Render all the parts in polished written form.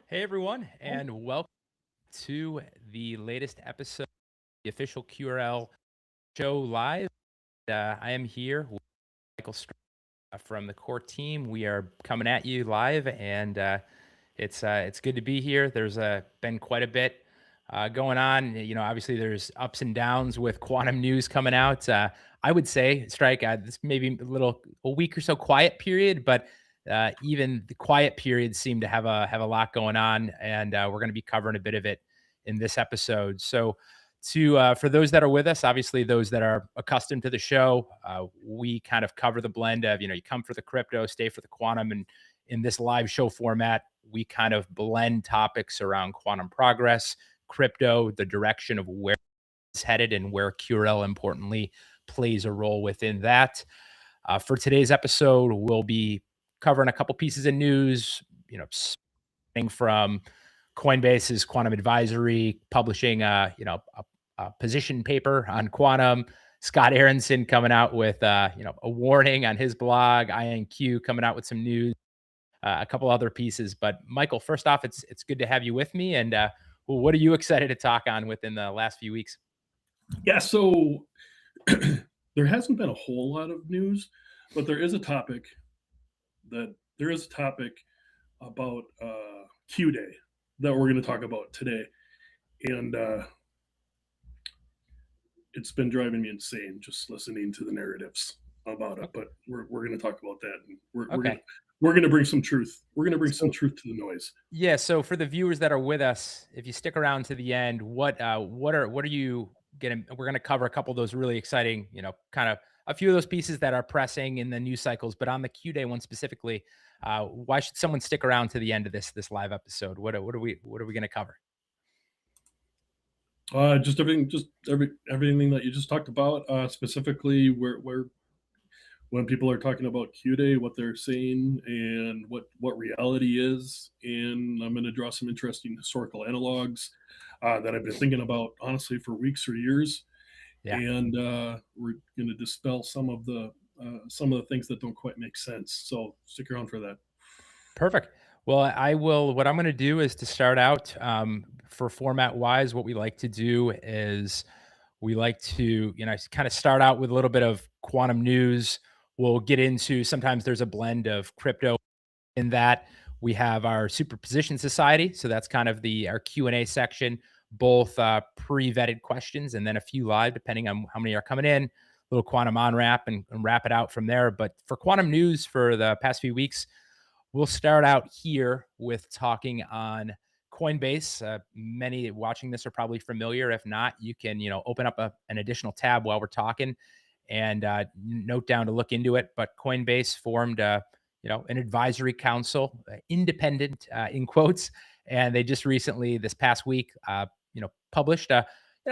Hey everyone, and welcome to the latest episode of the official QRL Show live. I am here with Michael Strike from the core team. We are coming at you live, and it's good to be here. There's been quite a bit going on. Obviously there's ups and downs with quantum news coming out. I would say, Strike, this may be a week or so quiet period, but even the quiet periods seem to have a lot going on, and we're going to be covering a bit of it in this episode. So, to for those that are with us, obviously those that are accustomed to the show, we kind of cover the blend of you come for the crypto, stay for the quantum, and in this live show format, we kind of blend topics around quantum progress, crypto, the direction of where it's headed, and where QRL importantly plays a role within that. For today's episode, we'll be covering a couple pieces of news, starting from Coinbase's quantum advisory publishing, a position paper on quantum. Scott Aronson coming out with, a warning on his blog. INQ coming out with some news, a couple other pieces. But Michael, first off, it's good to have you with me. And well, what are you excited to talk on within the last few weeks? Yeah, so there hasn't been a whole lot of news, but there is a topic about Q Day that we're going to talk about today, and it's been driving me insane just listening to the narratives about it. But we're going to talk about that, and Okay. we're going to bring some truth. We're going to bring some So truth to the noise. yeah, so for the viewers that are with us, if you stick around to the end, what are you gonna? We're gonna cover a couple of those really exciting, kind of a few of those pieces that are pressing in the news cycles. But on the Q Day one specifically, why should someone stick around to the end of this live episode? What are we gonna cover? Everything that you just talked about. Specifically, where when people are talking about Q Day, what they're saying and what reality is. And I'm going to draw some interesting historical analogs that I've been thinking about honestly for weeks or years. Yeah. And we're going to dispel some of the things that don't quite make sense. So stick around for that. Perfect. Well, I will. What I'm going to do is to start out for format wise, what we like to do is we like to, kind of start out with a little bit of quantum news. We'll get into sometimes there's a blend of crypto in that. We have our Superposition Society, so that's kind of the our Q&A section, both pre-vetted questions and then a few live, depending on how many are coming in. A little quantum on wrap and wrap it out from there. But for quantum news for the past few weeks, we'll start out here with talking on Coinbase. Many watching this are probably familiar. If not, you can open up an additional tab while we're talking and note down to look into it. But Coinbase formed an advisory council, independent in quotes, and they just recently this past week published a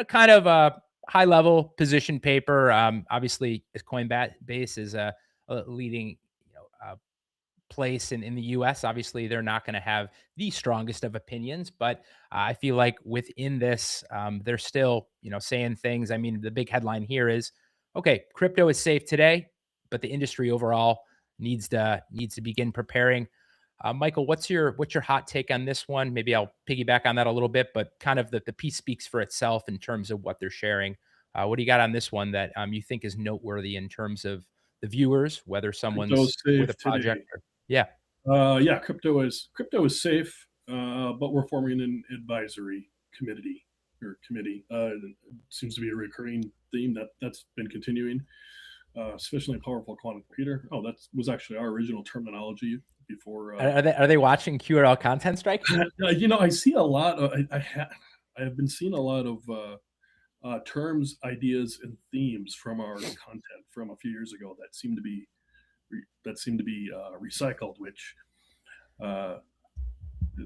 kind of a high level position paper. Obviously, as Coinbase is a leading place in the US. Obviously, they're not going to have the strongest of opinions, but I feel like within this, they're still, saying things. I mean, the big headline here is, okay, crypto is safe today, but the industry overall needs to begin preparing. Michael, what's your hot take on this one? Maybe I'll piggyback on that a little bit, but kind of the piece speaks for itself in terms of what they're sharing. What do you got on this one that you think is noteworthy in terms of the viewers, whether Crypto someone's with a safe project today. or yeah. Yeah, crypto is safe, but we're forming an advisory committee. It seems to be a recurring theme that's been continuing. Sufficiently powerful quantum computer. Oh, that was actually our original terminology before. Are they watching QRL content strike? I see a lot. I have been seeing a lot of terms, ideas, and themes from our content from a few years ago that seem to be recycled, which uh,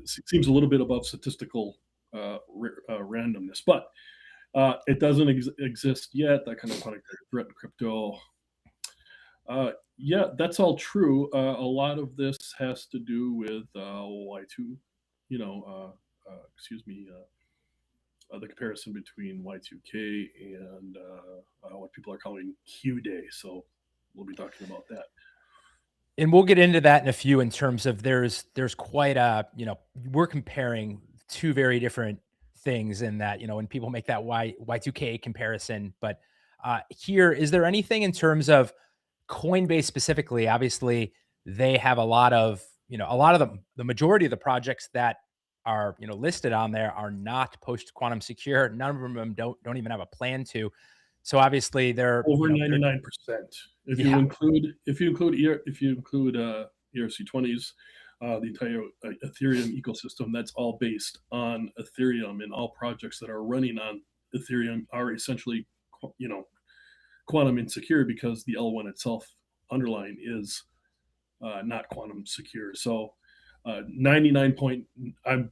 seems a little bit above statistical randomness, but it doesn't exist yet. That kind of product threat in crypto. Yeah, that's all true. A lot of this has to do with Y2, excuse me, the comparison between Y2K and what people are calling Q Day. So we'll be talking about that. And we'll get into that in a few in terms of there's quite a, we're comparing two very different things in that, when people make that Y2K comparison. But here, is there anything in terms of Coinbase specifically? Obviously, they have a lot of, the majority of the projects that are, listed on there are not post quantum secure. None of them don't even have a plan to. So obviously they're, Over they're 99%. If you yeah. include ERC20s, the entire Ethereum ecosystem, that's all based on Ethereum, and all projects that are running on Ethereum are essentially, quantum insecure, because the L1 itself underlying is not quantum secure. So 99 point, I'm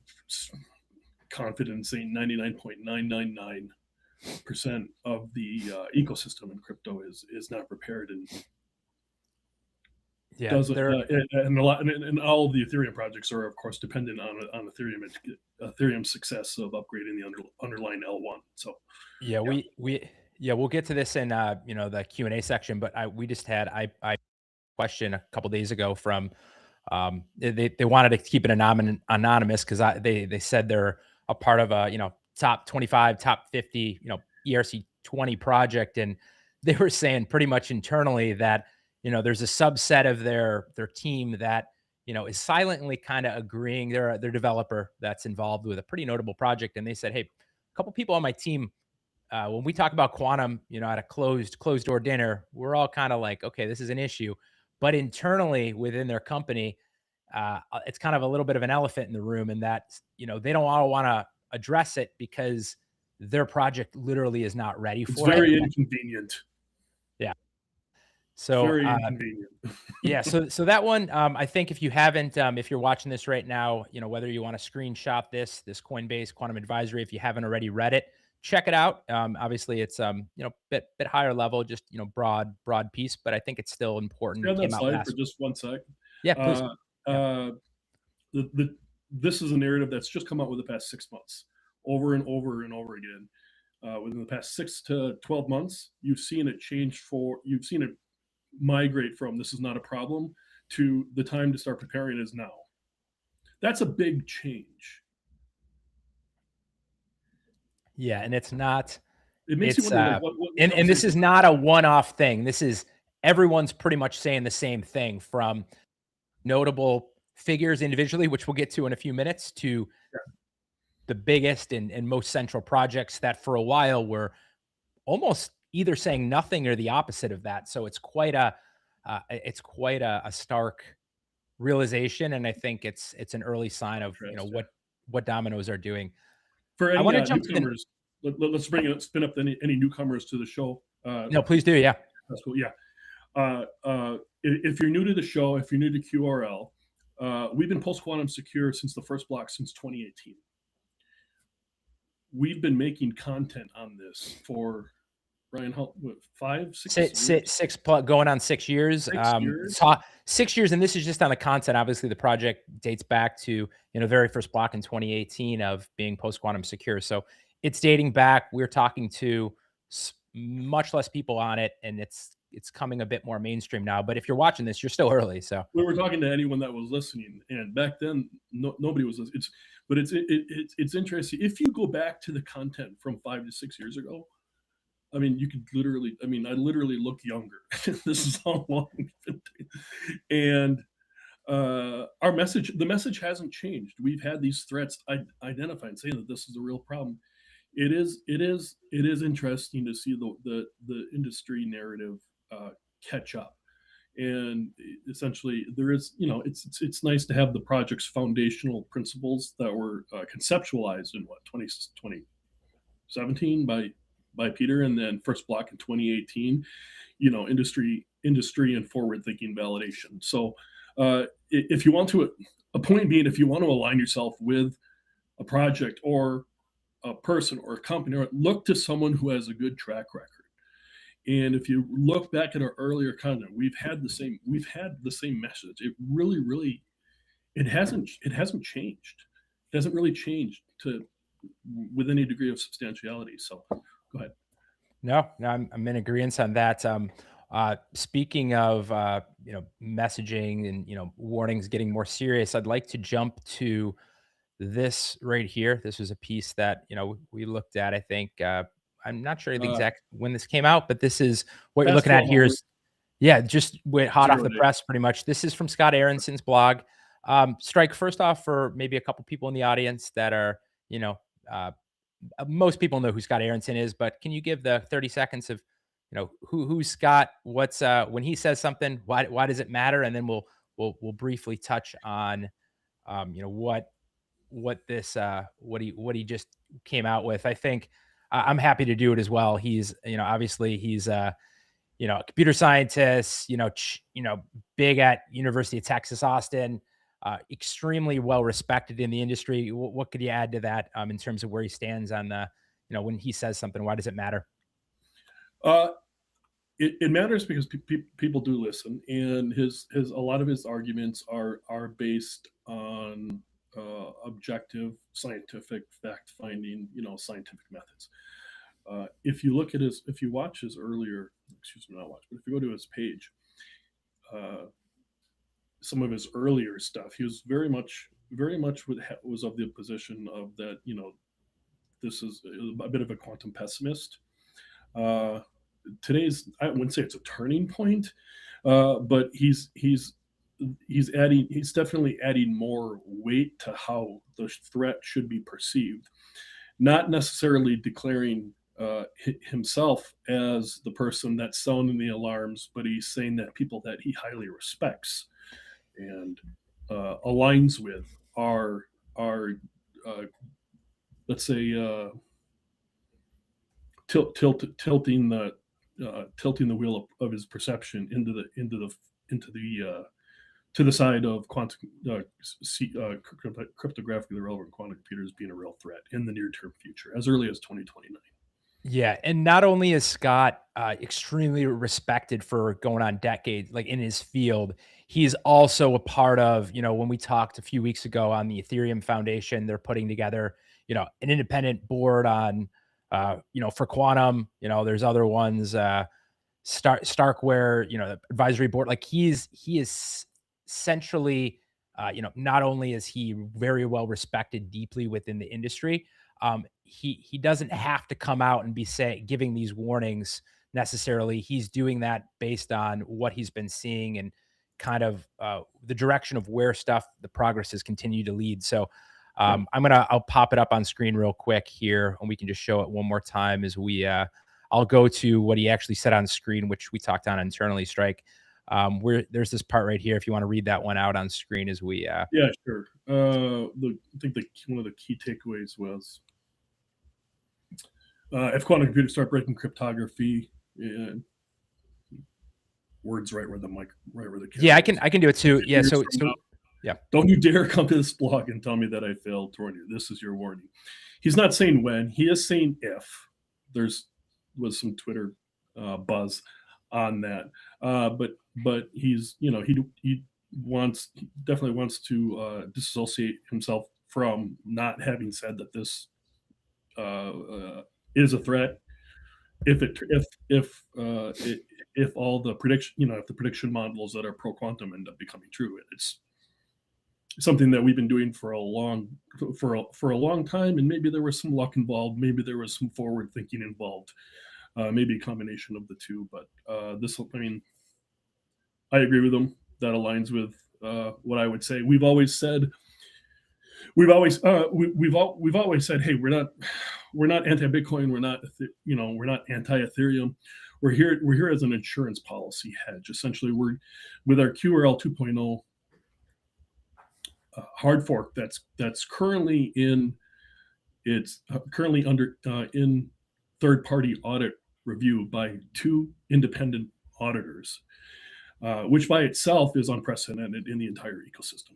confident in saying 99.999% of the ecosystem in crypto is not prepared, and Yeah, doesn't they're and a lot, and all of the Ethereum projects are of course dependent on Ethereum's success of upgrading the underlying L1. So yeah, yeah. we'll get to this in the Q&A section, but we just had I question a couple days ago from they wanted to keep it anonymous because they said they're a part of a top 25, top 50 ERC20 project, and they were saying pretty much internally that there's a subset of their team that is silently kind of agreeing. They're their developer that's involved with a pretty notable project, and they said, hey, a couple people on my team, when we talk about quantum, at a closed door dinner, we're all kind of like, okay, this is an issue. But internally within their company, it's kind of a little bit of an elephant in the room, in that they don't all want to address it because their project literally is not ready It's for it. very inconvenient. Yeah. So Very inconvenient. yeah, so that one, I think if you haven't, if you're watching this right now, whether you want to screenshot this Coinbase Quantum Advisory, if you haven't already read it, check it out. Obviously, it's bit higher level, just broad piece, but I think it's still important. Stay on It that came out slide for last. just 1 sec. Yeah, please. Uh, this is a narrative that's just come out with the past 6 months, over and over and over again. Within the past 6 to 12 months, you've seen it migrate from "this is not a problem" to "the time to start preparing is now." That's a big change. Yeah, and it's not. It makes you It's wonder, like, what and this is not a one-off thing. This is everyone's pretty much saying the same thing, from notable figures individually, which we'll get to in a few minutes, to the biggest and most central projects that for a while were almost either saying nothing or the opposite of that. So it's quite a stark realization, and I think it's an early sign of what dominoes are doing. For I any want to jump newcomers, let's spin up any newcomers to the show. No, please do. Yeah. That's cool. Yeah. If you're new to the show, if you're new to QRL, we've been post quantum secure since the first block, since 2018. We've been making content on this for, Brian, how, what, 5, 6 years? Six going on 6 years. 6 years, and this is just on the content. Obviously, the project dates back to very first block in 2018 of being post quantum secure. So it's dating back. We're talking to much less people on it, and it's coming a bit more mainstream now. But if you're watching this, you're still early. So we were talking to anyone that was listening, and back then nobody was listening. It's interesting. If you go back to the content from 5 to 6 years ago, I mean, you could literally, I literally look younger. This is how long we've been doing. And the message hasn't changed. We've had these threats identified, saying that this is a real problem. It is interesting to see the industry narrative catch up. And essentially, there is, it's nice to have the project's foundational principles that were conceptualized in 2017 by Peter, and then first block in 2018. Industry and forward thinking validation. So if you want to, a point being, if you want to align yourself with a project or a person or a company, or look to someone who has a good track record. And if you look back at our earlier content, we've had the same message. It really, it hasn't changed. It hasn't really changed with any degree of substantiality. So go ahead. No, I'm in agreement on that. Speaking of messaging and warnings getting more serious, I'd like to jump to this right here. This was a piece that we looked at. I think I'm not sure the Uh, exact when this came out, but this is what you're past looking at 12 here. hours, Is yeah, just went hot off 0 the day. press, pretty much. This is from Scott Aronson's blog. Strike, first off, for maybe a couple people in the audience that are, uh, most people know who Scott Aronson is, but can you give the 30 seconds of, who's Scott? What's when he says something, why does it matter? And then we'll briefly touch on, what this what he just came out with. I think I'm happy to do it as well. He's obviously he's a computer scientist, big at University of Texas, Austin, extremely well respected in the industry. What could you add to that in terms of where he stands on the, when he says something, why does it matter? Uh, it matters because people do listen, and his a lot of his arguments are based on objective scientific fact finding, scientific methods. If you look at if you watch his earlier, excuse me, not watch, but if you go to his page, uh, some of his earlier stuff, he was very much was of the position of that, this is a bit of a quantum pessimist. Uh, Today's, I wouldn't say it's a turning point, but he's definitely adding more weight to how the threat should be perceived, not necessarily declaring himself as the person that's sounding the alarms, but he's saying that people that he highly respects and aligns with are uh, let's say tilting the wheel of his perception to the side of quantum cryptographically relevant quantum computers being a real threat in the near term future, as early as 2029. Yeah, and not only is Scott extremely respected for going on decades, like in his field, he's also a part of, when we talked a few weeks ago on the Ethereum Foundation, they're putting together, an independent board on, for quantum. There's other ones, Starkware, the advisory board. Like he is essentially, not only is he very well respected deeply within the industry, he doesn't have to come out and be giving these warnings necessarily. He's doing that based on what he's been seeing and kind of the direction of where the progress has continued to lead. So I'll pop it up on screen real quick here, and we can just show it one more time as I'll go to what he actually said on screen, which we talked on internally, Strike. Where there's this part right here, if you want to read that one out on screen as we Yeah, sure. I think one of the key takeaways was if quantum computers start breaking cryptography, words right where the mic, right where the camera. Yeah, I can do it too. Yeah, so yeah. Don't you dare come to this blog and tell me that I failed to warn you. This is your warning. He's not saying when, he is saying if. There's was some Twitter buzz on that, but he's he definitely wants to disassociate himself from not having said that this is a threat. If all the prediction, if the prediction models that are pro quantum end up becoming true, it's something that we've been doing for a long time, and maybe there was some luck involved, maybe there was some forward thinking involved, maybe a combination of the two. But I agree with him. That aligns with what I would say. We've always said, hey, we're not anti-Bitcoin, we're not anti-Ethereum. We're here as an insurance policy hedge. Essentially, we're with our QRL 2.0 hard fork that's currently under in third-party audit review by 2 independent auditors, which by itself is unprecedented in the entire ecosystem.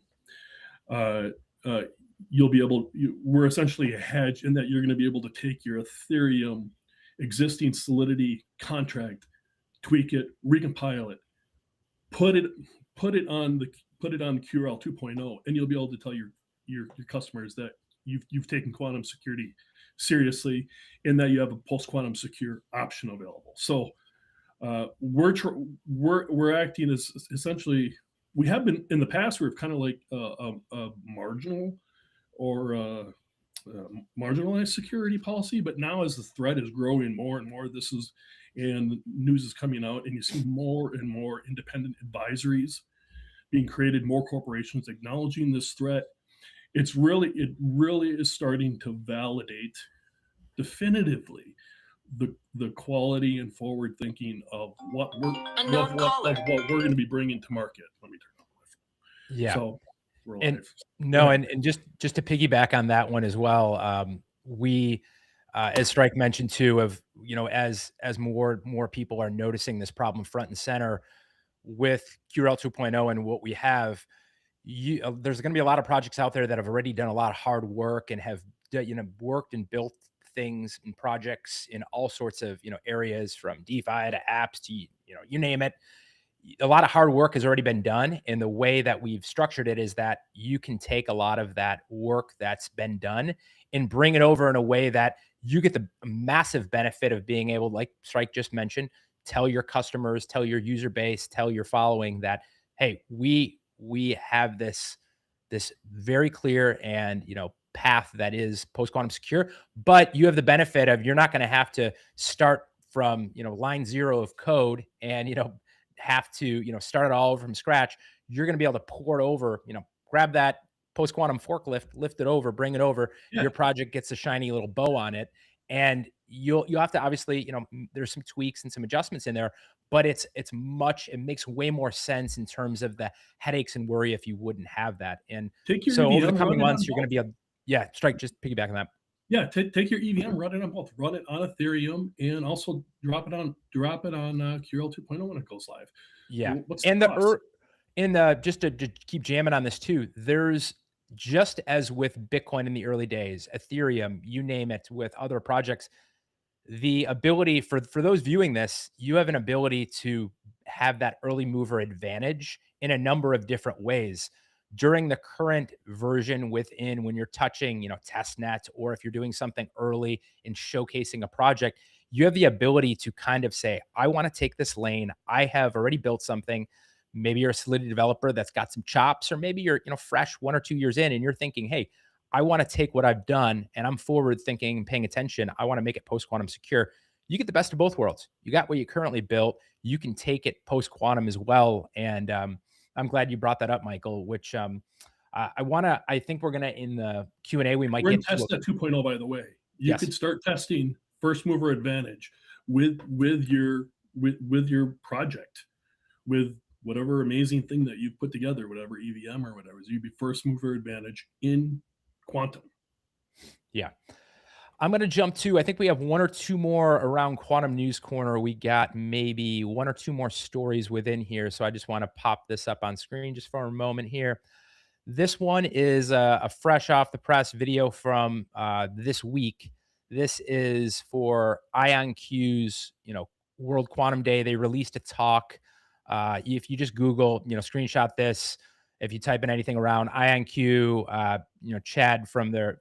We're essentially a hedge in that you're going to be able to take your Ethereum existing Solidity contract, tweak it, recompile it, put it on QRL 2.0, and you'll be able to tell your customers that you've taken quantum security seriously, and that you have a post quantum secure option available. So We're acting as essentially, we have been in the past. We're kind of like a marginal or marginalized security policy, but now as the threat is growing more and more, and news is coming out, and you see more and more independent advisories being created, more corporations acknowledging this threat. It really is starting to validate definitively the quality and forward thinking of what we're going to be bringing to market. Let me turn on my phone. Yeah. So we're And live. no, and just to piggyback on that one as well, we, as Strike mentioned too, of as more people are noticing this problem front and center with QRL 2.0 and what we have, there's going to be a lot of projects out there that have already done a lot of hard work and have worked and built things and projects in all sorts of areas, from DeFi to apps to you name it. A lot of hard work has already been done, and the way that we've structured it is that you can take a lot of that work that's been done and bring it over in a way that you get the massive benefit of being able, like Strike just mentioned, tell your customers, tell your user base, tell your following that, hey, we have this very clear and path that is post quantum secure, but you have the benefit of, you're not going to have to start from line zero of code and have to start it all over from scratch. You're going to be able to pour it over, grab that post quantum forklift, lift it over, bring it over. Yeah. Your project gets a shiny little bow on it, and you'll have to obviously, there's some tweaks and some adjustments in there, but it makes way more sense in terms of the headaches and worry if you wouldn't have that. And Take your so over the EVM, coming run it months, on you're going to be Strike, just piggyback on that. Yeah, take your EVM, run it on both. Run it on Ethereum, and also drop it on QRL 2.0 when it goes live. Yeah, What's and the cost? just to keep jamming on this too, there's, just as with Bitcoin in the early days, Ethereum, you name it, with other projects, the ability for those viewing this, you have an ability to have that early mover advantage in a number of different ways. During the current version, within, when you're touching, test net, or if you're doing something early in showcasing a project, you have the ability to kind of say, I want to take this lane. I have already built something. Maybe you're a Solidity developer that's got some chops, or maybe you're, fresh 1 or 2 years in, and you're thinking, hey, I want to take what I've done and I'm forward thinking and paying attention. I want to make it post quantum secure. You get the best of both worlds. You got what you currently built. You can take it post quantum as well. And I'm glad you brought that up, Michael, which I think we're going to, in the Q&A, we might We're in get to testnet 2.0, by the way. You Yes. could start testing first mover advantage with your project, with whatever amazing thing that you've put together, whatever EVM or whatever. So you'd be first mover advantage in quantum. Yeah. I'm going to jump to, I think we have 1 or 2 more around Quantum News Corner. We got maybe 1 or 2 more stories within here. So I just want to pop this up on screen just for a moment here. This one is a fresh off the press video from this week. This is for IonQ's, World Quantum Day. They released a talk. If you just Google, screenshot this, if you type in anything around IonQ, Chad from their,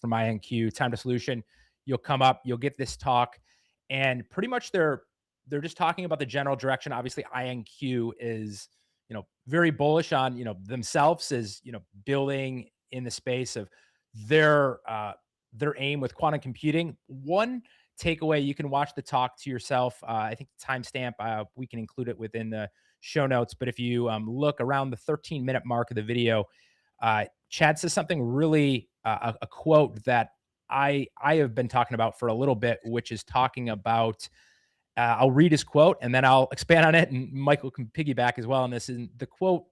from IonQ, Time to Solution, you'll come up, you'll get this talk, and pretty much they're just talking about the general direction. Obviously, IonQ is, very bullish on, themselves as, building in the space of their aim with quantum computing. One takeaway, you can watch the talk to yourself. I think the timestamp, we can include it within the show notes. But if you look around the 13-minute mark of the video, Chad says something really, a quote that I have been talking about for a little bit, which is talking about, I'll read his quote and then I'll expand on it, and Michael can piggyback as well on this. And the quote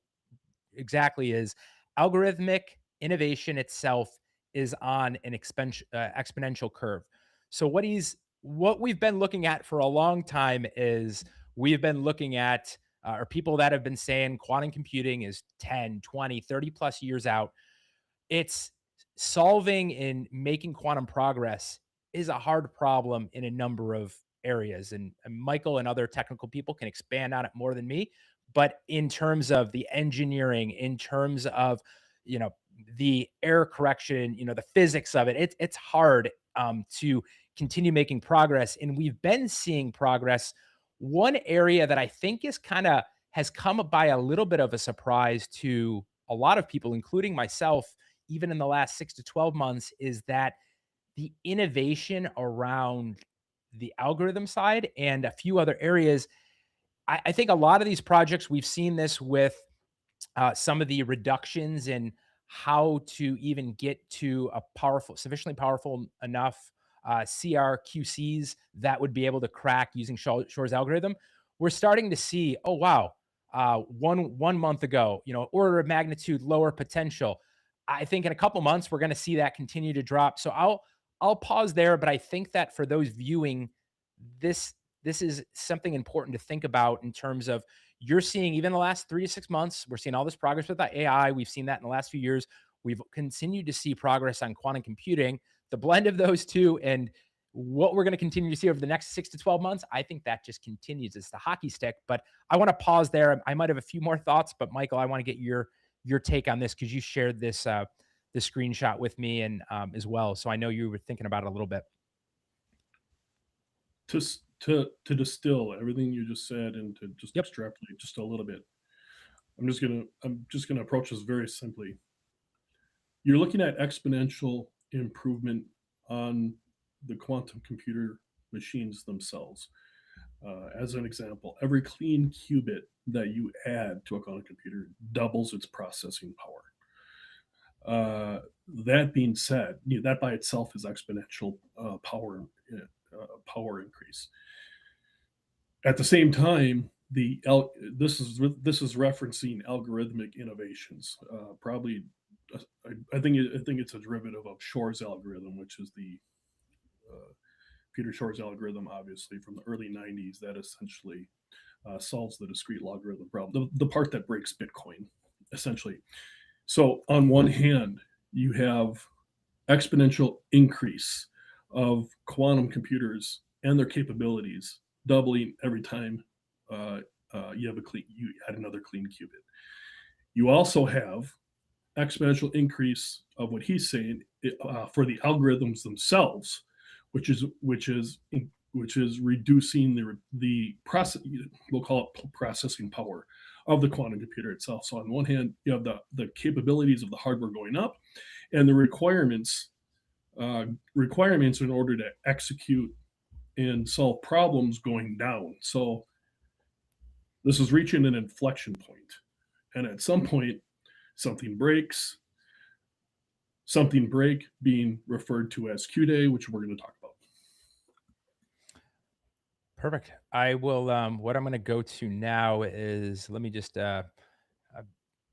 exactly is, algorithmic innovation itself is on an exponential curve. So what we've been looking at for a long time is, we've been looking at, or people that have been saying quantum computing is 10, 20, 30 plus years out. It's solving and making quantum progress is a hard problem in a number of areas. And Michael and other technical people can expand on it more than me. But in terms of the engineering, in terms of, the error correction, the physics of it, it's hard to continue making progress. And we've been seeing progress One area that I think is kind of has come by a little bit of a surprise to a lot of people, including myself, even in the last 6 to 12 months, is that the innovation around the algorithm side and a few other areas. I think a lot of these projects, we've seen this with some of the reductions in how to even get to a powerful, sufficiently powerful enough CRQCs that would be able to crack using Shor's algorithm. We're starting to see, oh wow, one month ago, order of magnitude lower potential. I think in a couple months we're going to see that continue to drop. So I'll pause there, but I think that for those viewing this, this is something important to think about in terms of you're seeing even the last 3 to 6 months, we're seeing all this progress with that AI. We've seen that in the last few years. We've continued to see progress on quantum computing. The blend of those two and what we're going to continue to see over the next 6 to 12 months, I think that just continues. It's the hockey stick. But I want to pause there. I might have a few more thoughts, but Michael, I want to get your take on this because you shared this screenshot with me and as well. So I know you were thinking about it a little bit. To distill everything you just said and to just Yep. extrapolate just a little bit, I'm just gonna approach this very simply. You're looking at exponential improvement on the quantum computer machines themselves. As an example, every clean qubit that you add to a quantum computer doubles its processing power. That being said, that by itself is exponential power increase. At the same time, this is referencing algorithmic innovations. Probably, I think it's a derivative of Shor's algorithm, which is the Peter Shor's algorithm, obviously from the early '90s, that essentially solves the discrete logarithm problem, the part that breaks Bitcoin, essentially. So on one hand, you have exponential increase of quantum computers and their capabilities doubling every time you add another clean qubit. You also have exponential increase of what he's saying for the algorithms themselves, which is reducing the process. We'll call it processing power of the quantum computer itself. So on one hand, you have the capabilities of the hardware going up, and the requirements in order to execute and solve problems going down. So this is reaching an inflection point, and at some point, something breaks. Something break being referred to as Q day, which we're going to talk about. Perfect. I will. What I'm going to go to now is let me just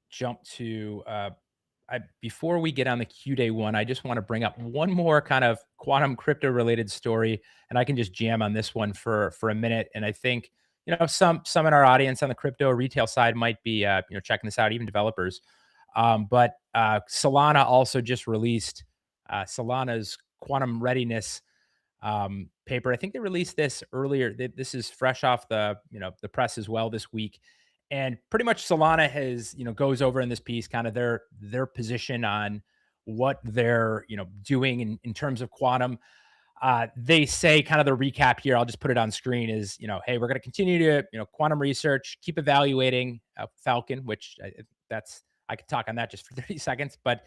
jump to. Before we get on the Q day one, I just want to bring up one more kind of quantum crypto related story, and I can just jam on this one for a minute. And I think some in our audience on the crypto retail side might be checking this out, even developers. But Solana also just released Solana's quantum readiness paper. I think they released this earlier. This is fresh off the press as well this week, and pretty much Solana has goes over in this piece kind of their position on what they're doing in terms of quantum. They say kind of the recap here. I'll just put it on screen. Is hey, we're going to continue to quantum research, keep evaluating Falcon, which that's I could talk on that just for 30 seconds, but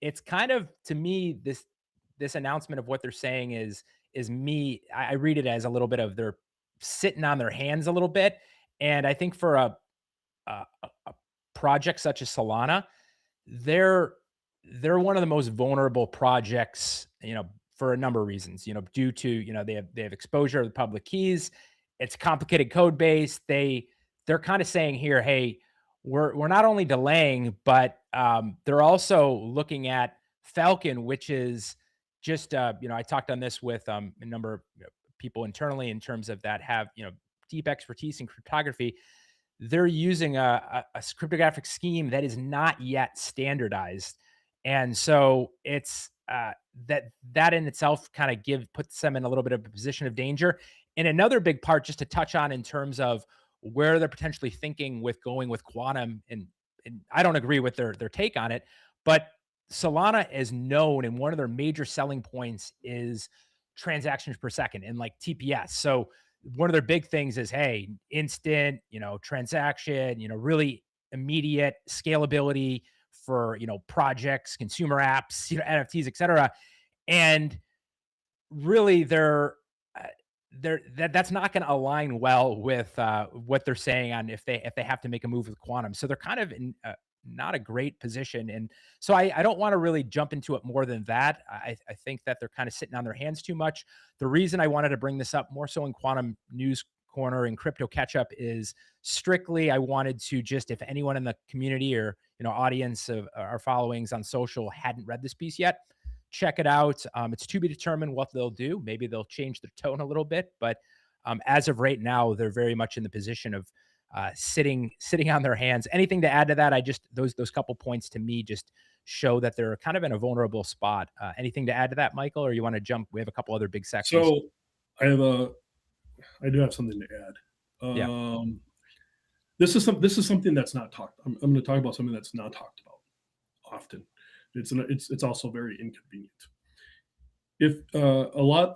it's kind of to me this announcement of what they're saying is me. I read it as a little bit of they're sitting on their hands a little bit, and I think for a project such as Solana, they're one of the most vulnerable projects, for a number of reasons, due to they have exposure to the public keys. It's complicated code base. They're kind of saying here, hey, we're not only delaying, but they're also looking at Falcon, which is just I talked on this with a number of people internally in terms of that have deep expertise in cryptography. They're using a cryptographic scheme that is not yet standardized, and so it's that in itself kind of puts them in a little bit of a position of danger. And another big part, just to touch on in terms of where they're potentially thinking with going with quantum, and I don't agree with their take on it, but Solana is known, and one of their major selling points is transactions per second and like TPS. So one of their big things is, hey, instant, transaction, really immediate scalability for, projects, consumer apps, NFTs, et cetera. And really uh, that's not going to align well with what they're saying on if they have to make a move with quantum. So they're kind of in not a great position. And so I don't want to really jump into it more than that. I think that they're kind of sitting on their hands too much. The reason I wanted to bring this up more so in Quantum News Corner and Crypto Catch Up is strictly I wanted to just, if anyone in the community or audience of our followings on social hadn't read this piece yet, check it out. It's to be determined what they'll do. Maybe they'll change their tone a little bit, but as of right now, they're very much in the position of sitting on their hands. Anything to add to that? I just those couple points to me just show that they're kind of in a vulnerable spot. Anything to add to that, Michael, or you want to jump? We have a couple other big sections. So I do have something to add. Yeah. This is something that's not talked. I'm going to talk about something that's not talked about often. It's also very inconvenient. If a lot,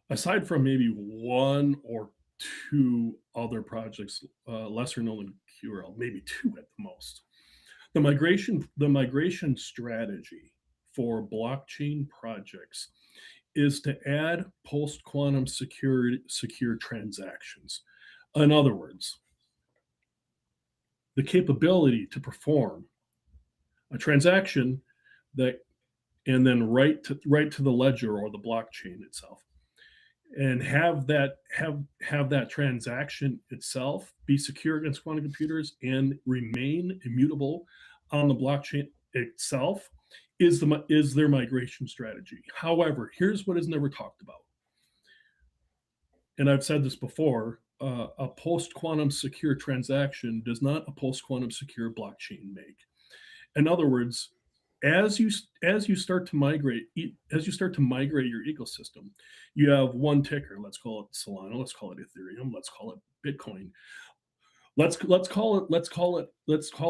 aside from maybe one or two other projects, lesser known than QRL, maybe two at the most, the migration strategy for blockchain projects is to add post-quantum secure transactions. In other words, the capability to perform a transaction and then write to the ledger or the blockchain itself, and have that transaction itself be secure against quantum computers and remain immutable on the blockchain itself is their migration strategy. However, here's what is never talked about, and I've said this before. A post-quantum secure transaction does not a post-quantum secure blockchain make. In other words, as you start to migrate your ecosystem, you have one ticker. Let's call it Solana. Let's call it Ethereum. Let's call it Bitcoin. Let's call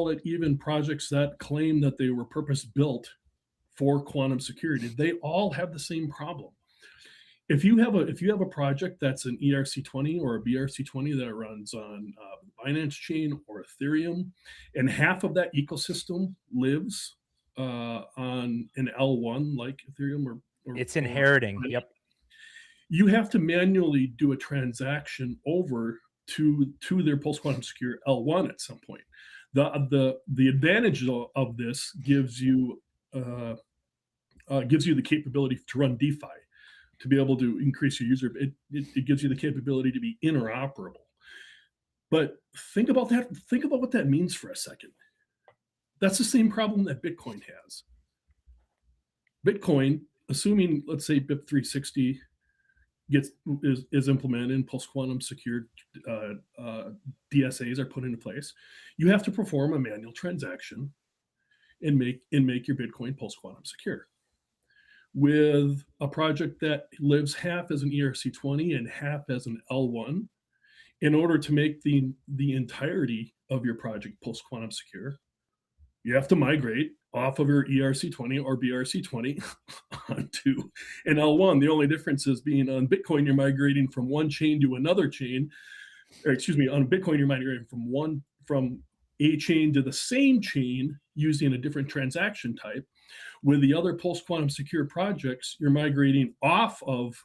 it even projects that claim that they were purpose built for quantum security. They all have the same problem. If you have a project that's an ERC20 or a BRC20 that runs on Binance Chain or Ethereum, and half of that ecosystem lives on an L1 like Ethereum or it's inheriting. Yep. You have to manually do a transaction over to their post-quantum secure L1 at some point. The advantage of this gives you the capability to run DeFi, to be able to increase your user. It gives you the capability to be interoperable. But think about that. Think about what that means for a second. That's the same problem that Bitcoin has. Bitcoin, assuming, let's say, BIP 360 is implemented and post-quantum secured DSAs are put into place, you have to perform a manual transaction and make your Bitcoin post-quantum secure. With a project that lives half as an ERC20 and half as an L1, in order to make the entirety of your project post-quantum secure, you have to migrate off of your ERC20 or BRC20 onto an L1. The only difference is being on Bitcoin, you're migrating from one chain to another chain. Or excuse me, on Bitcoin, you're migrating from a chain to the same chain using a different transaction type. With the other post-quantum secure projects, you're migrating off of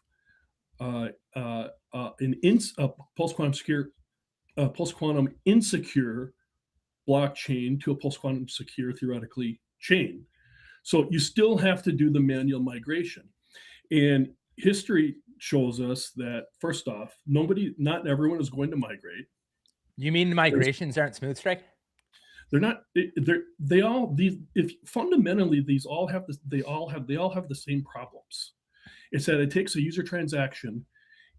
post-quantum insecure blockchain to a post-quantum secure, theoretically, chain. So you still have to do the manual migration. And history shows us that, first off, not everyone is going to migrate. You mean migrations aren't smooth, Strike? They're not. Fundamentally, these all have this. They all have the same problems. It's that it takes a user transaction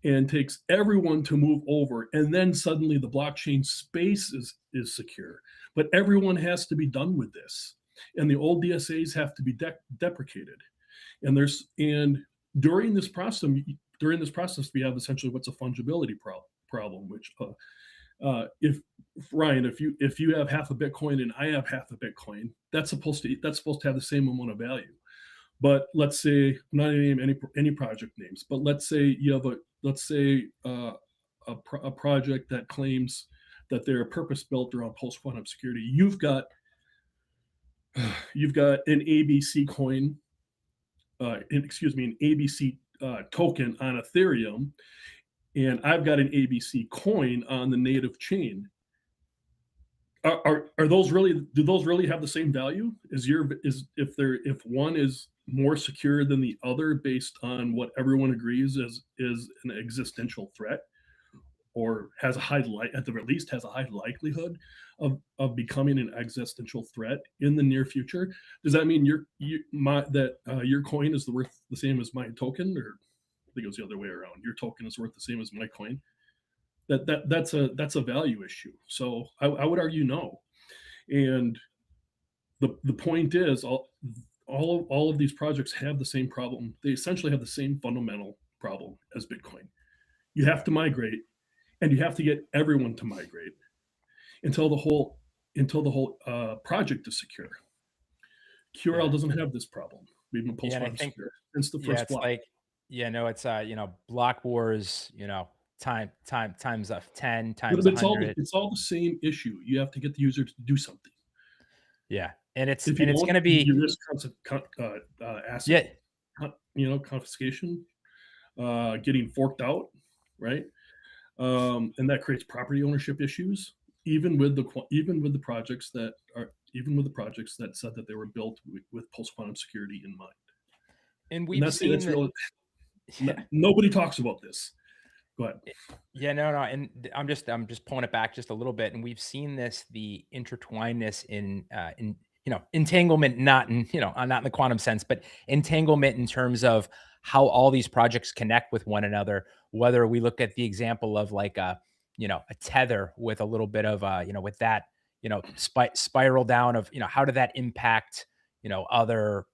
and takes everyone to move over, and then suddenly the blockchain space is secure. But everyone has to be done with this, and the old DSAs have to be deprecated. And during this process, we have essentially what's a fungibility problem, which if Ryan, if you have half a Bitcoin and I have half a Bitcoin, that's supposed to have the same amount of value. But let's say, I'm not going to name any project names, but let's say you have a project that claims that they're purpose built around post quantum security. You've got an ABC coin, an ABC token on Ethereum, and I've got an ABC coin on the native chain. Are those really, do those really have the same value? If one is more secure than the other based on what everyone agrees is an existential threat, or has a high at the very least has a high likelihood of becoming an existential threat in the near future? Does that mean your coin is worth the same as my token? Or I think it was the other way around. Your token is worth the same as my coin. That's a value issue. So I would argue no. And the point is, all of these projects have the same problem. They essentially have the same fundamental problem as Bitcoin. You have to migrate, and you have to get everyone to migrate until the whole project is secure. QRL doesn't have this problem. We've been post-quantum secure since the first block. It's block wars, times of 10 times But 100. it's all the same issue. You have to get the user to do something. Yeah, and it's going to be, you risk asset, confiscation, getting forked out, right? And that creates property ownership issues, even with the projects that said that they were built with post quantum security in mind. And we've seen that, nobody talks about this. Go ahead. Yeah, no, and I'm just pulling it back just a little bit, and we've seen the intertwinedness in entanglement, not in the quantum sense, but entanglement in terms of how all these projects connect with one another. Whether we look at the example of like a tether with a little bit of with that spiral down of how did that impact other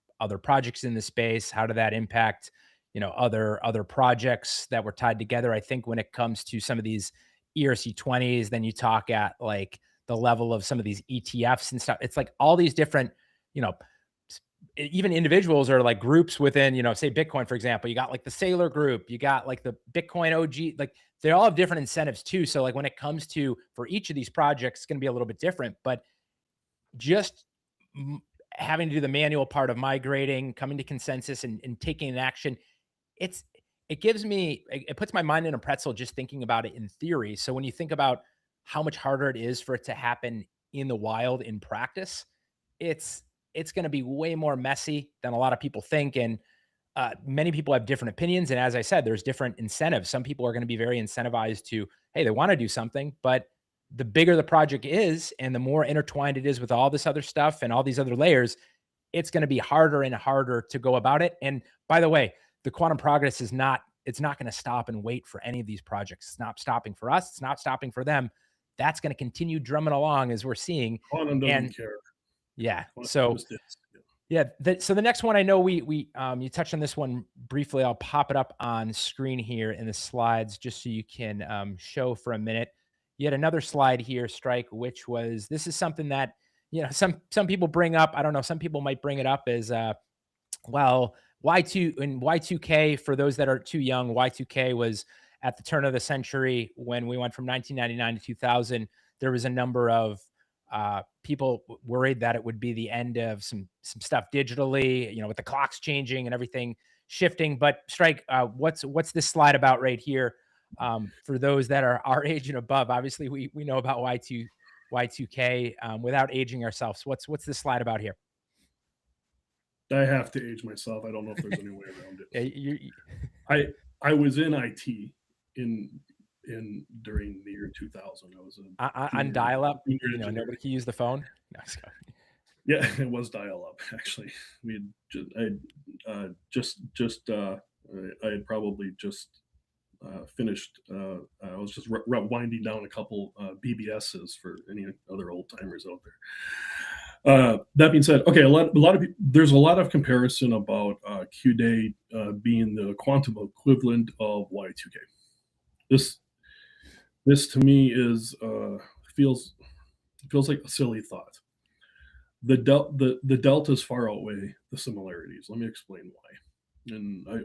projects in the space? How did that impact other projects that were tied together? I think when it comes to some of these ERC20s, then you talk at like the level of some of these ETFs and stuff. It's like all these different, even individuals or like groups within, say Bitcoin, for example, you got like the Sailor group, you got like the Bitcoin OG, like they all have different incentives too. So like when it comes to, for each of these projects, it's going to be a little bit different, but just having to do the manual part of migrating, coming to consensus and taking an action, it puts my mind in a pretzel just thinking about it in theory. So when you think about how much harder it is for it to happen in the wild in practice, it's going to be way more messy than a lot of people think. And many people have different opinions. And as I said, there's different incentives. Some people are going to be very incentivized to, hey, they want to do something, but the bigger the project is and the more intertwined it is with all this other stuff and all these other layers, it's going to be harder and harder to go about it. And by the way, the quantum progress it's not going to stop and wait for any of these projects. It's not stopping for us. It's not stopping for them. That's going to continue drumming along as we're seeing. Quantum doesn't care. Yeah. So the next one, I know you touched on this one briefly. I'll pop it up on screen here in the slides just so you can show for a minute. You had another slide here, Strike, which was, this is something that, some people bring up. I don't know. Some people might bring it up as, well, Y2K, for those that are too young, Y2K was at the turn of the century when we went from 1999 to 2000. There was a number of people worried that it would be the end of some stuff digitally, with the clocks changing and everything shifting. But Strike, what's this slide about right here? For those that are our age and above, obviously we know about Y2K without aging ourselves. What's this slide about here? I have to age myself. I don't know if there's any way around it. I was in IT during the year 2000. I was on dial-up. Nobody can use the phone. No, yeah, it was dial-up actually. I had probably just finished. I was just winding down a couple BBSs for any other old timers out there. That being said, okay, there's a lot of comparison about Q-Day being the quantum equivalent of Y2K. This to me feels like a silly thought. The deltas far outweigh the similarities. Let me explain why. And I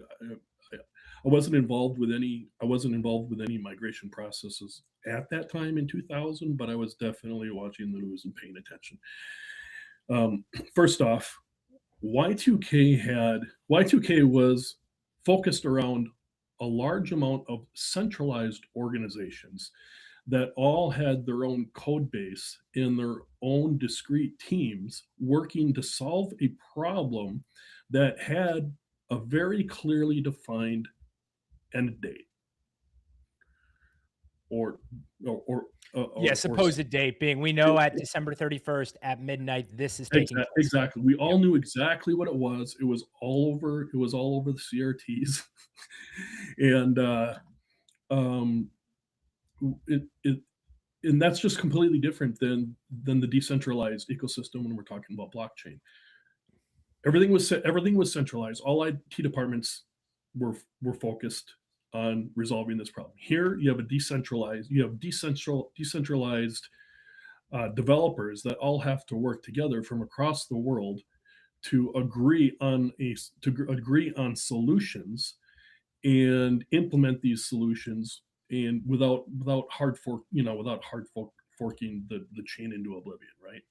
wasn't involved with any. I wasn't involved with any migration processes at that time in 2000, but I was definitely watching the news and paying attention. First off, Y2K was focused around a large amount of centralized organizations that all had their own code base in their own discrete teams working to solve a problem that had a very clearly defined end date or Yeah, supposed date being, we know at December 31st at midnight, this is taking place. Exactly. We all knew exactly what it was. It was all over the CRTs. And it and that's just completely different than the decentralized ecosystem when we're talking about blockchain. Everything was centralized. All IT departments were focused on resolving this problem. Here you have decentralized developers that all have to work together from across the world to agree on solutions and implement these solutions, and without forking the chain into oblivion, right?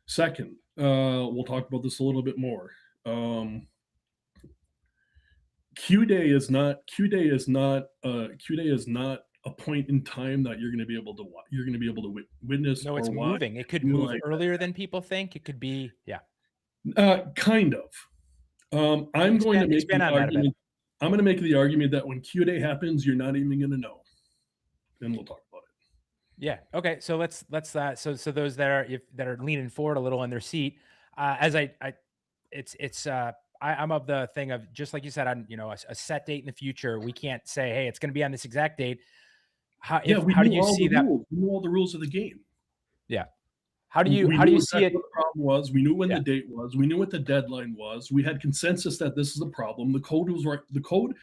Second, we'll talk about this a little bit more. Q-Day is not a point in time that you're going to be able to witness. No, it's moving. It could move earlier than people think. It could be, yeah. Kind of. I'm going to make the argument that when Q-Day happens, you're not even going to know. And we'll talk about it. Yeah. Okay. So let's so those that are leaning forward a little in their seat, I'm of the thing of, just like you said, on a set date in the future. We can't say, hey, it's going to be on this exact date. How do you see that? We knew all the rules of the game. Yeah. How do you see it? What the problem was. We knew when the date was. We knew what the deadline was. We had consensus that this is a problem. The code was right. The code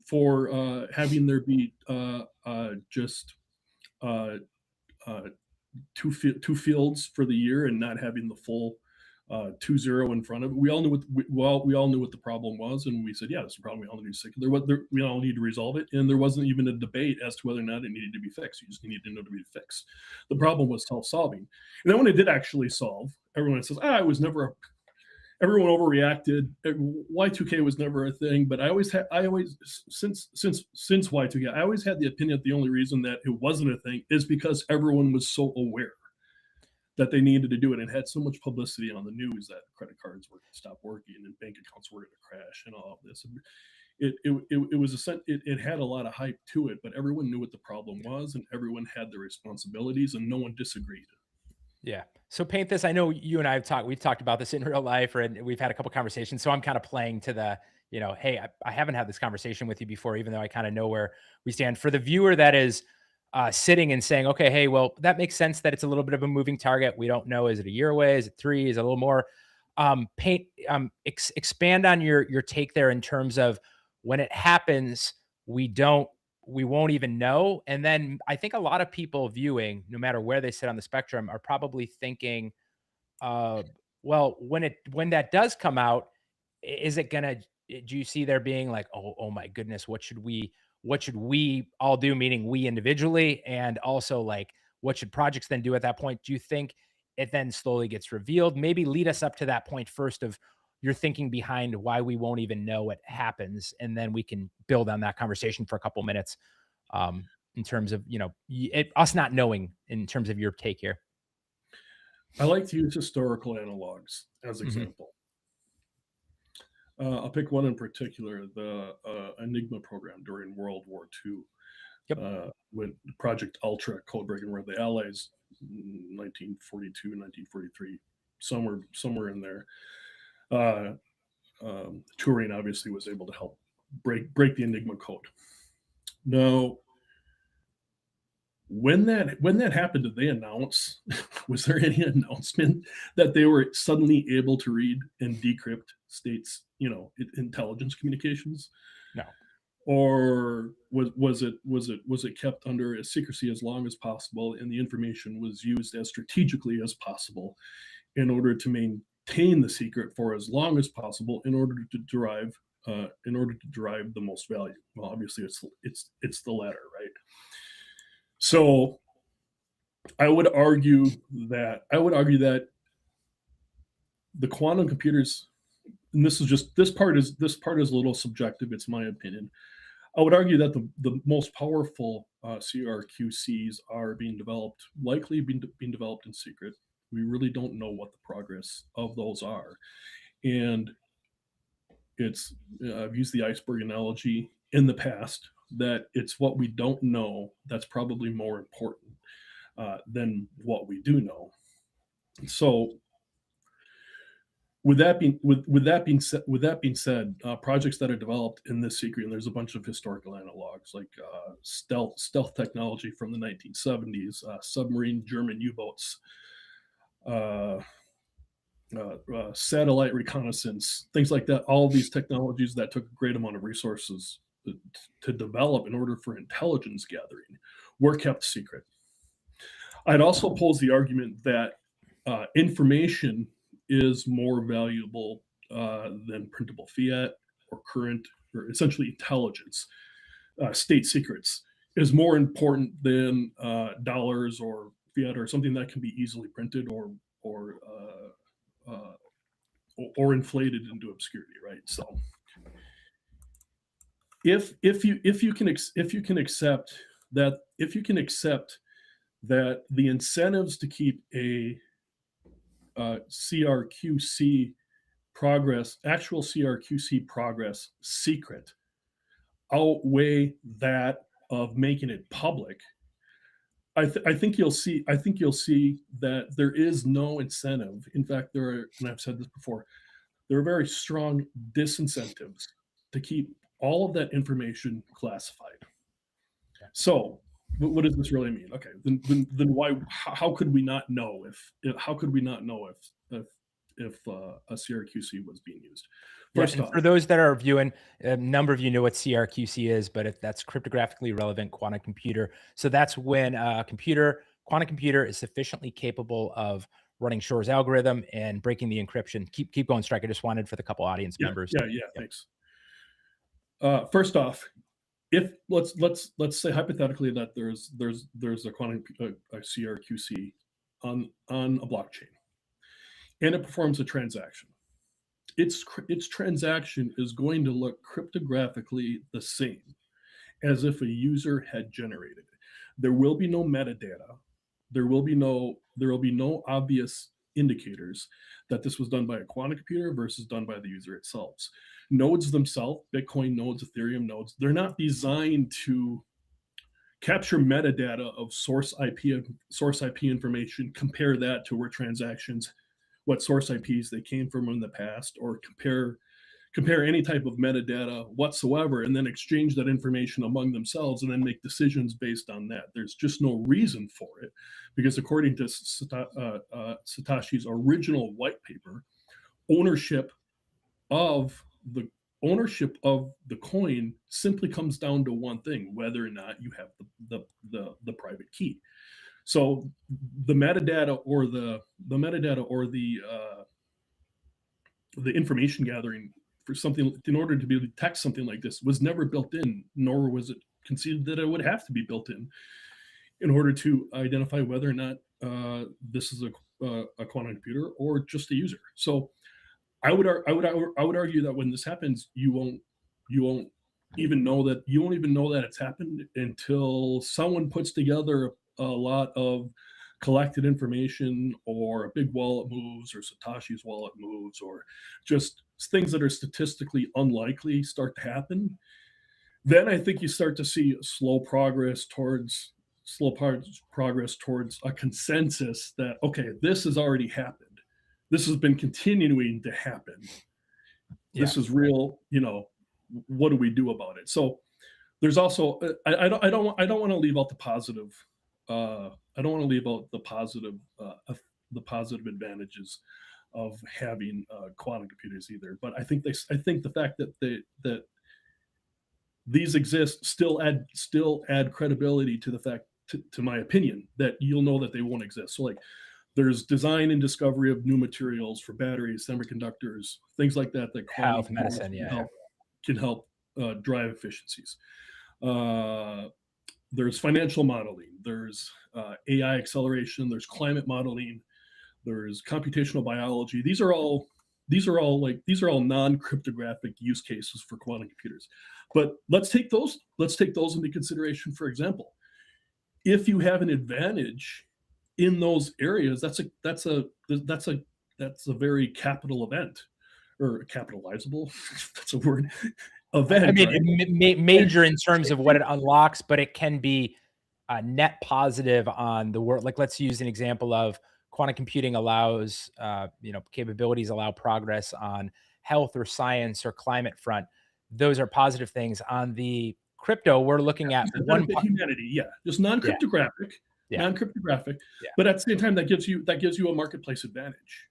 for having there be just two fields for the year and not having the full 2-0 in front of it. We all knew what the problem was, and we said, yeah, this is a problem. We all need we all need to resolve it. And there wasn't even a debate as to whether or not it needed to be fixed. You just needed to know to be fixed. The problem was self-solving. And then when it did actually solve, everyone says, everyone overreacted. Y2K was never a thing, but since Y2K, I always had the opinion that the only reason that it wasn't a thing is because everyone was so aware that they needed to do it, and had so much publicity on the news that credit cards were going to stop working and bank accounts were going to crash and all of this. It had a lot of hype to it, but everyone knew what the problem was, and everyone had their responsibilities, and no one disagreed. Yeah. So paint this. I know you and I we've talked about this in real life, and we've had a couple conversations. So I'm kind of playing to the, hey, I haven't had this conversation with you before, even though I kind of know where we stand. For the viewer that is sitting and saying, okay, hey, well, that makes sense that it's a little bit of a moving target. We don't know. Is it a year away? Is it 3? Is it a little more? Expand on your take there in terms of when it happens, we won't even know. And then I think a lot of people viewing, no matter where they sit on the spectrum, are probably thinking, well, when that does come out, do you see there being like, oh my goodness, what should we all do? Meaning we individually, and also like, what should projects then do at that point? Do you think it then slowly gets revealed? Maybe lead us up to that point first of your thinking behind why we won't even know what happens, and then we can build on that conversation for a couple minutes in terms of us not knowing, in terms of your take here. I like to use historical analogs as example. I'll pick one in particular, the Enigma program during World War II. Yep. When Project Ultra code breaking, where the Allies, 1942, 1943, somewhere in there. Turing obviously was able to help break the Enigma code. Now, when that happened, did they announce? Was there any announcement that they were suddenly able to read and decrypt states, intelligence communications? No. Or was it kept under secrecy as long as possible, and the information was used as strategically as possible in order to retain the secret for as long as possible in order to derive the most value. Well, obviously it's the latter, right? So I would argue that the quantum computers, and this part is a little subjective. It's my opinion. I would argue that the most powerful CRQCs are likely being developed in secret. We really don't know what the progress of those are, and I've used the iceberg analogy in the past, that it's what we don't know that's probably more important than what we do know. So with that being said, projects that are developed in this secret, and there's a bunch of historical analogs like stealth technology from the 1970s, submarine German U-boats, satellite reconnaissance, things like that. All of these technologies that took a great amount of resources to develop in order for intelligence gathering were kept secret. I'd also pose the argument that information is more valuable than printable fiat or essentially intelligence. State secrets is more important than dollars or fiat or something that can be easily printed or inflated into obscurity, right? So if you can accept that the incentives to keep a CRQC actual CRQC progress secret outweigh that of making it public, I think you'll see that there is no incentive. In fact, and I've said this before, there are very strong disincentives to keep all of that information classified. So what does this really mean? Okay, then why? How could we not know if a CRQC was being used? First off, for those that are viewing, a number of you know what CRQC is, but that's cryptographically relevant quantum computer. So that's when a quantum computer is sufficiently capable of running Shor's algorithm and breaking the encryption. Keep going, Strike. I just wanted for the couple audience members. Yeah. Thanks. First off, if let's say hypothetically that there's a quantum a CRQC on a blockchain, and it performs a transaction. Its transaction is going to look cryptographically the same as if a user had generated it. There will be no metadata. There will be no obvious indicators that this was done by a quantum computer versus done by the user itself. Nodes themselves, Bitcoin nodes, Ethereum nodes, they're not designed to capture metadata of source IP information, compare that to where transactions, what source IPs they came from in the past, or compare any type of metadata whatsoever, and then exchange that information among themselves and then make decisions based on that. There's just no reason for it, because according to Satoshi's original white paper, ownership of the coin simply comes down to one thing: whether or not you have the private key. So the metadata or the information gathering for something, in order to be able to detect something like this, was never built in, nor was it conceded that it would have to be built in order to identify whether or not this is a quantum computer or just a user. So I would argue that when this happens, you won't even know that it's happened until someone puts together a lot of collected information, or a big wallet moves, or Satoshi's wallet moves, or just things that are statistically unlikely start to happen. Then I think you start to see slow progress towards a consensus that, okay, this has already happened. This has been continuing to happen. Yeah. This is real. What do we do about it? So there's also, I don't want to leave out the positive. I don't want to leave out the positive advantages of having quantum computers either. But I think the fact that these exist still add credibility to the fact, to my opinion, that you'll know that they won't exist. So like There's design and discovery of new materials for batteries, semiconductors, things like that quantum Health, medicine, yeah. can help drive efficiencies. There's financial modeling, there's AI acceleration, there's climate modeling, there's computational biology. These are all non-cryptographic use cases for quantum computers. But let's take those into consideration. For example, if you have an advantage in those areas, that's a very capital event, or capitalizable. That's a word. Event. I mean, right? major in terms of what it unlocks, but it can be net positive on the world. Like, let's use an example of quantum computing allows, capabilities allow progress on health or science or climate front. Those are positive things. On the crypto, we're looking at one humanity, just non-cryptographic, non-cryptographic, but at the same time, that gives you a marketplace advantage.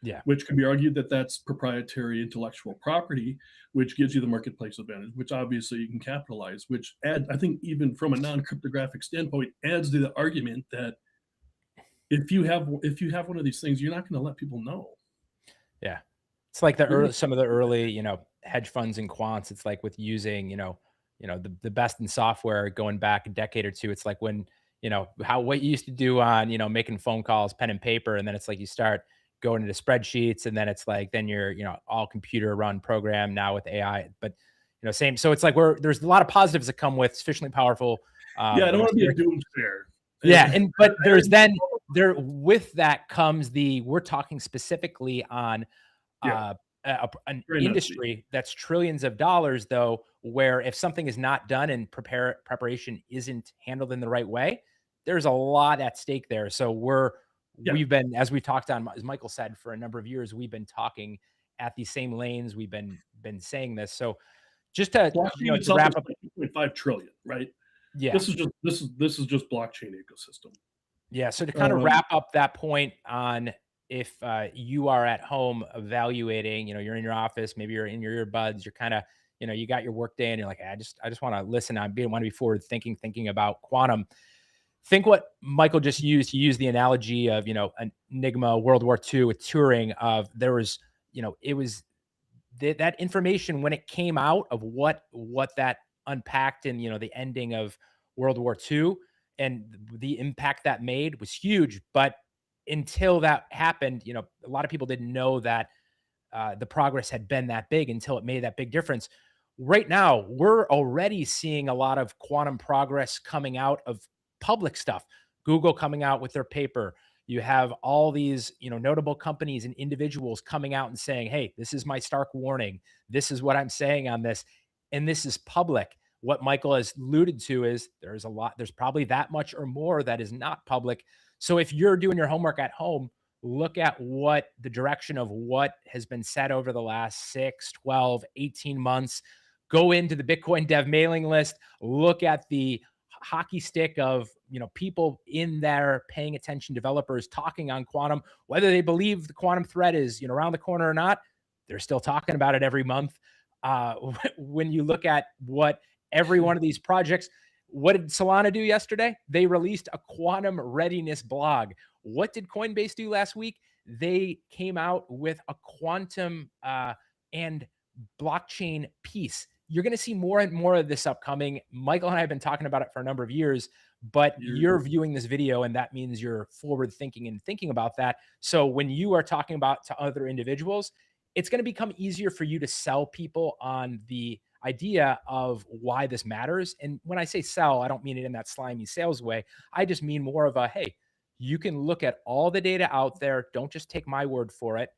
Yeah. Which can be argued that that's proprietary intellectual property, which gives you the marketplace advantage, which obviously you can capitalize, which I think even from a non-cryptographic standpoint, adds to the argument that if you have one of these things, you're not going to let people know. Yeah. It's like some of the early, hedge funds and quants. It's like with using, the best in software going back a decade or two. It's like when, what you used to do on, making phone calls, pen and paper. And then it's like you start going into spreadsheets, and then it's like, then you're, all computer run program now with AI, but same. So it's like there's a lot of positives that come with sufficiently powerful. I don't want to be a doomsayer. Yeah. But with that comes we're talking specifically on, an industry that's trillions of dollars, though, where if something is not done and preparation isn't handled in the right way, there's a lot at stake there. So we've been, as we talked on, as Michael said, for a number of years, we've been talking at these same lanes. We've been saying this. So just to, to wrap up, 2.5 trillion, right? Yeah. This is just blockchain ecosystem. Yeah. So to kind of wrap up that point on, if you are at home evaluating, you're in your office, maybe you're in your earbuds, you're kind of, you got your work day and you're like, I just want to listen. Want to be forward thinking about quantum. Think what Michael just used. He used the analogy of, an Enigma, World War II with Turing, of there was, it was that information when it came out of what that unpacked, and, the ending of World War II and the impact that made was huge. But until that happened, a lot of people didn't know that the progress had been that big until it made that big difference. Right now, we're already seeing a lot of quantum progress coming out of public stuff. Google coming out with their paper. You have all these, notable companies and individuals coming out and saying, hey, this is my stark warning. This is what I'm saying on this. And this is public. What Michael has alluded to is there's probably that much or more that is not public. So if you're doing your homework at home, look at what the direction of what has been said over the last 6, 12, 18 months. Go into the Bitcoin dev mailing list, look at the hockey stick of, people in there paying attention, developers talking on quantum, whether they believe the quantum threat is, around the corner or not, they're still talking about it every month. When you look at what every one of these projects, what did Solana do yesterday? They released a quantum readiness blog. What did Coinbase do last week? They came out with a quantum and blockchain piece. You're going to see more and more of this upcoming. Michael and I have been talking about it for a number of years, but you're viewing this video, and that means you're forward thinking and thinking about that. So when you are talking about to other individuals, it's going to become easier for you to sell people on the idea of why this matters. And when I say sell, I don't mean it in that slimy sales way. I just mean more of a, hey, you can look at all the data out there. Don't just take my word for it,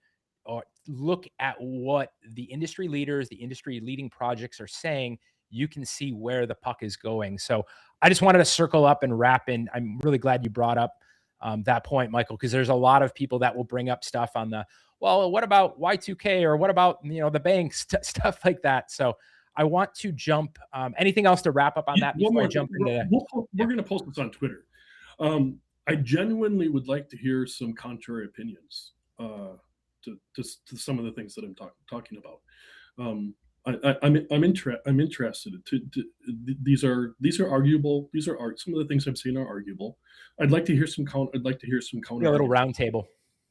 or look at what the industry leaders, the industry leading projects are saying. You can see where the puck is going. So I just wanted to circle up and wrap in. I'm really glad you brought up that point, Michael, because there's a lot of people that will bring up stuff on the, well, what about Y2K, or what about, the banks, stuff like that. So I want to jump. Anything else to wrap up on that before I jump into that? We're going to post this on Twitter. I genuinely would like to hear some contrary opinions to some of the things that I'm talking about. I'm interested. These are arguable. These are some of the things I'm saying are arguable. I'd like to hear some I'd like to hear some Yeah, counter a little argument. round table.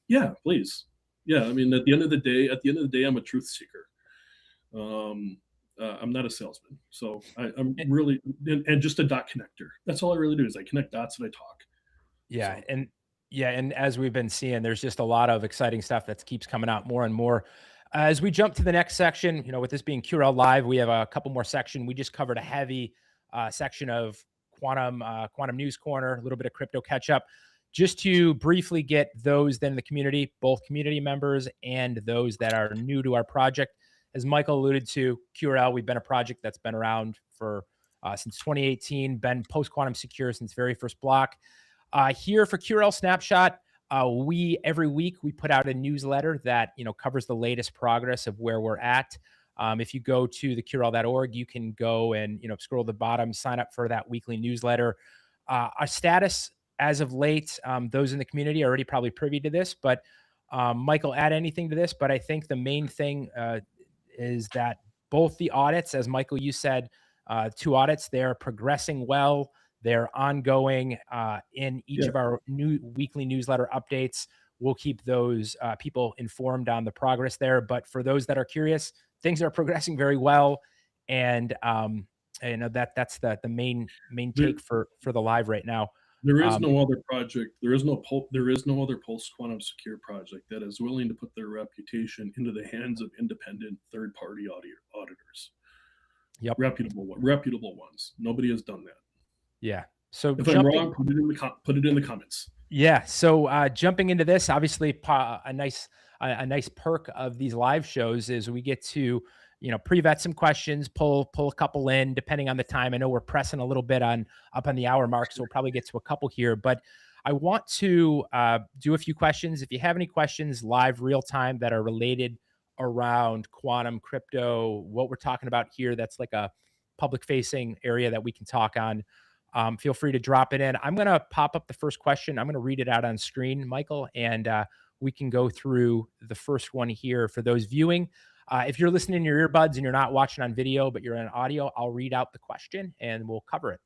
Yeah, please. Yeah, I mean, at the end of the day, I'm a truth seeker. Um, I'm not a salesman, so I'm Eh, really and just a dot connector. That's all I really do is I connect dots and I talk. Yeah, So and yeah, and as we've been seeing, there's just a lot of exciting stuff that keeps coming out more and more. As we jump to the next section, with this being QRL Live, we have a couple more section. We just covered a heavy section of quantum news corner, a little bit of crypto catch up. Just to briefly get those then in the community, both community members and those that are new to our project. As Michael alluded to, QRL, we've been a project that's been around for since 2018, been post quantum secure since very first block. Here for QRL Snapshot, we every week we put out a newsletter that covers the latest progress of where we're at. If you go to the QRL.org, you can go and scroll to the bottom, sign up for that weekly newsletter. Our status as of late, those in the community are already probably privy to this, but Michael, add anything to this. But I think the main thing is that both the audits, as Michael you said, 2 audits, they're progressing well. They're ongoing in each yeah, of our new weekly newsletter updates. We'll keep those people informed on the progress there. But for those that are curious, things are progressing very well, and that's the main there, take for the live right now. there is Um, no other project. There is no other post quantum secure project that is willing to put their reputation into the hands of independent third party auditors, yep, reputable ones. Nobody has done that. yeah. So If I'm jumping wrong, put it in the comments. Yeah. So jumping into this, obviously, a nice perk of these live shows is we get to pre-vet some questions, pull a couple in depending on the time. I know we're pressing a little bit up on the hour mark, so we'll probably get to a couple here. But I want to do a few questions. If you have any questions live, real time that are related around quantum crypto, what we're talking about here, that's like a public facing area that we can talk on. Feel free to drop it in. I'm going to pop up the first question. I'm going to read it out on screen, Michael, and we can go through the first one here for those viewing. If you're listening in your earbuds and you're not watching on video, but you're in audio, I'll read out the question and we'll cover it.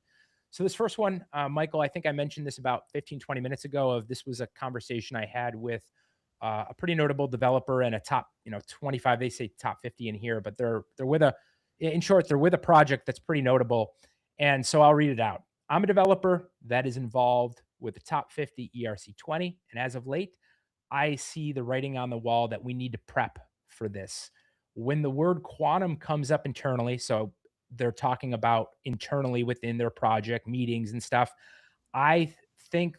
So this first one, Michael, I think I mentioned this about 15, 20 minutes ago. This was a conversation I had with a pretty notable developer and a top, 25. They say top 50 in here, but they're with in short, they're with a project that's pretty notable. And so I'll read it out. I'm a developer that is involved with the top 50 ERC20. And as of late, I see the writing on the wall that we need to prep for this. When the word quantum comes up internally, so they're talking about internally within their project meetings and stuff, I think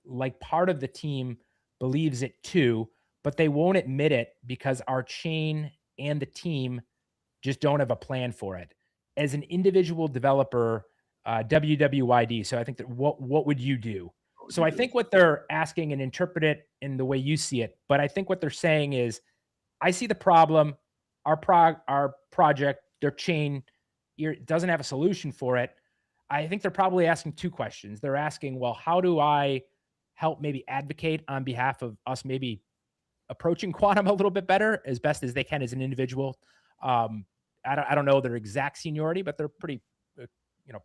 like part of the team believes it too, but they won't admit it because our chain and the team just don't have a plan for it. As an individual developer, WWYD. So I think that what would you do? What would So you I do? think what they're asking and interpret it in the way you see it, but I think what they're saying is, I see the problem. Our project, their chain, doesn't have a solution for it. I think they're probably asking two questions. They're asking, well, how do I help maybe advocate on behalf of us, maybe approaching quantum a little bit better as best as they can as an individual. Um, I don't know their exact seniority, but they're pretty, you know,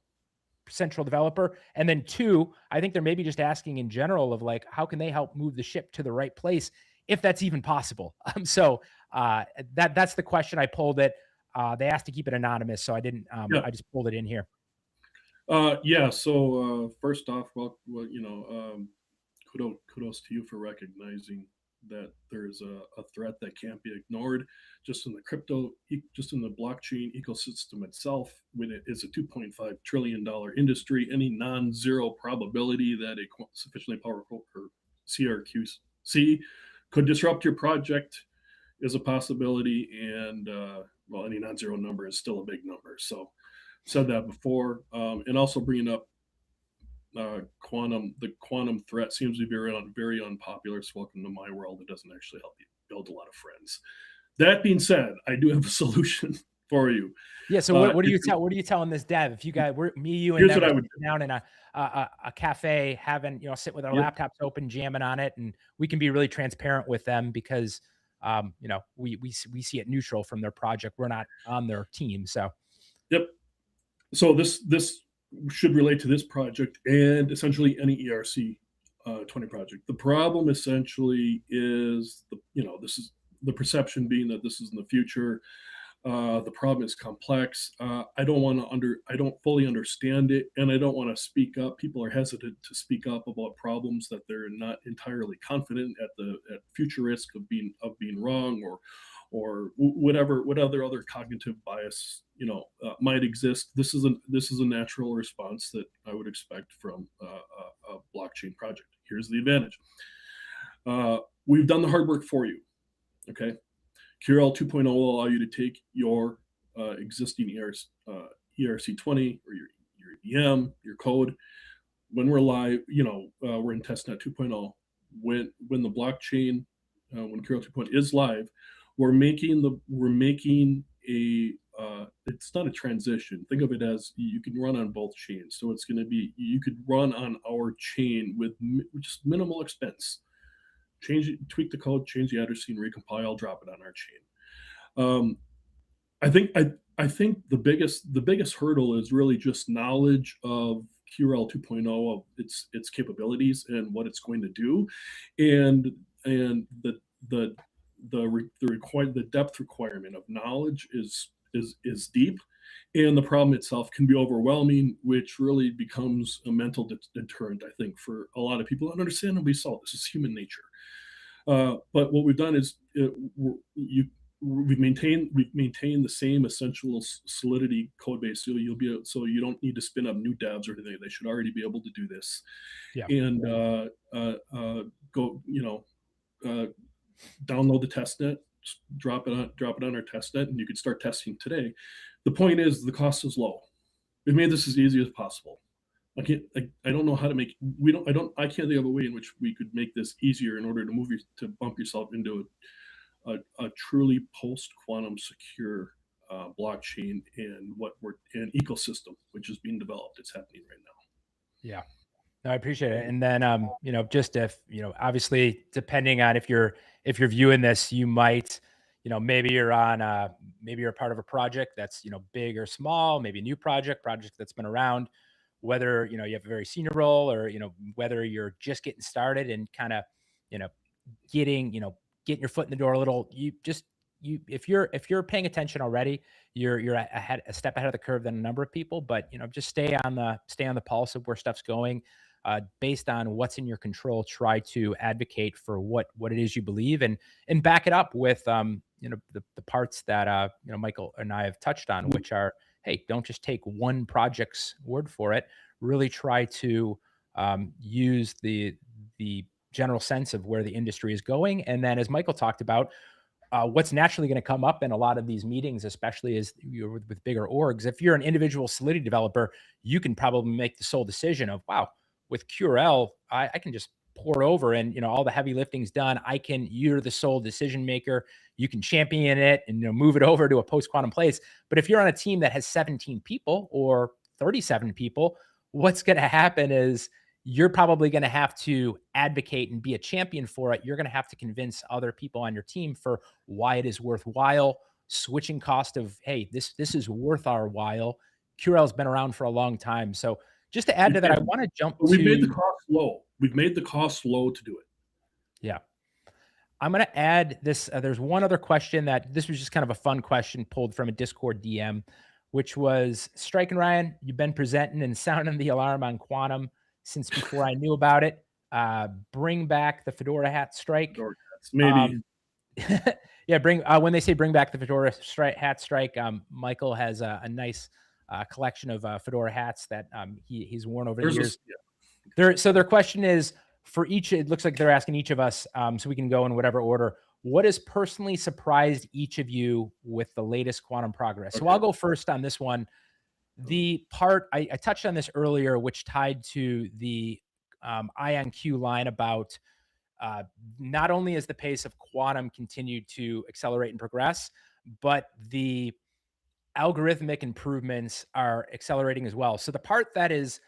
central developer. And then two, I think they're maybe just asking in general of like, how can they help move the ship to the right place, if that's even possible. So that's the question. I pulled it. They asked to keep it anonymous, so I didn't. Yeah. I just pulled it in here. Yeah. So first off, kudos to you for recognizing that there is a threat that can't be ignored. Just in the blockchain ecosystem itself, when it is a $2.5 trillion industry, any non-zero probability that a sufficiently powerful or CRQC could disrupt your project is a possibility, and any non-zero number is still a big number. So, said that before, and also bringing up the quantum threat seems to be very unpopular. So welcome to my world. It doesn't actually help you build a lot of friends. That being said, I do have a solution for you. Yeah. So what are you telling this dev? If you guys, me, you, and Here's them what I are would do. sitting down in a cafe, having sit with our Yep. laptops open, jamming on it, and we can be really transparent with them because we see it neutral from their project. We're not on their team. So Yep. So this should relate to this project and essentially any ERC 20 project. The problem essentially is this is the perception being that this is in the future. The problem is complex. I don't fully understand it, and I don't want to speak up. People are hesitant to speak up about problems that they're not entirely confident at future risk of being wrong, or whatever other cognitive bias might exist. This is a natural response that I would expect from a blockchain project. Here's the advantage. We've done the hard work for you. Okay. QRL 2.0 will allow you to take your existing ERC20 or your EM, your code. When we're live, we're in testnet 2.0. When the blockchain, when QRL 2.0 is live, we're making a it's not a transition. Think of it as you can run on both chains. So it's going to be, you could run on our chain with just minimal expense. Tweak the code, change the addressing, recompile, drop it on our chain. I think the biggest hurdle is really just knowledge of QRL 2.0, of its capabilities and what it's going to do, and the depth requirement of knowledge is deep, and the problem itself can be overwhelming, which really becomes a mental deterrent, I think, for a lot of people. And understandably so, this is human nature. But what we've done is we've maintained the same essential solidity code base. So you don't need to spin up new devs or anything. They should already be able to do this. yeah, And download the testnet, drop it on our testnet, and you could start testing today. The point is the cost is low. We've made this as easy as possible. I don't know how to make. I can't think of a way in which we could make this easier in order to bump yourself into a truly post-quantum secure blockchain and an ecosystem which is being developed. It's happening right now. yeah. No, I appreciate it. And then, just if, obviously depending on if you're viewing this, you might, maybe you're maybe you're a part of a project that's, big or small, maybe a new project that's been around, whether, you have a very senior role or, whether you're just getting started and kind of, you know, getting your foot in the door a little, if you're paying attention already, you're a step ahead of the curve than a number of people, but, just stay on the pulse of where stuff's going. Based on what's in your control, try to advocate for what it is you believe, and back it up with the parts that Michael and I have touched on, which are, hey, don't just take one project's word for it. Really try to use the general sense of where the industry is going, and then, as Michael talked about, what's naturally going to come up in a lot of these meetings, especially as you're with bigger orgs. If you're an individual Solidity developer, you can probably make the sole decision of, wow, with QRL, I can just pour over and, all the heavy lifting's done. You're the sole decision maker. You can champion it and, move it over to a post-quantum place. But if you're on a team that has 17 people or 37 people, what's going to happen is you're probably going to have to advocate and be a champion for it. You're going to have to convince other people on your team for why it is worthwhile. Switching cost of, hey, this is worth our while. QRL has been around for a long time. So just to add to that, I want to jump to... We've made the cost low. We've made the cost low to do it. Yeah. I'm going to add this. There's one other question that this was just kind of a fun question pulled from a Discord DM, which was, Strike and Ryan, you've been presenting and sounding the alarm on quantum since before I knew about it. Bring back the fedora hat, Strike. Fedora hats, maybe. Yeah, when they say bring back the fedora hat, Strike, Michael has a nice collection of fedora hats that he's worn over the years. So their question is, for each, it looks like they're asking each of us, so we can go in whatever order. What has personally surprised each of you with the latest quantum progress? Okay. So I'll go first on this one. The part I touched on this earlier, which tied to the IonQ line about not only has the pace of quantum continued to accelerate and progress, but the algorithmic improvements are accelerating as well. So the part that is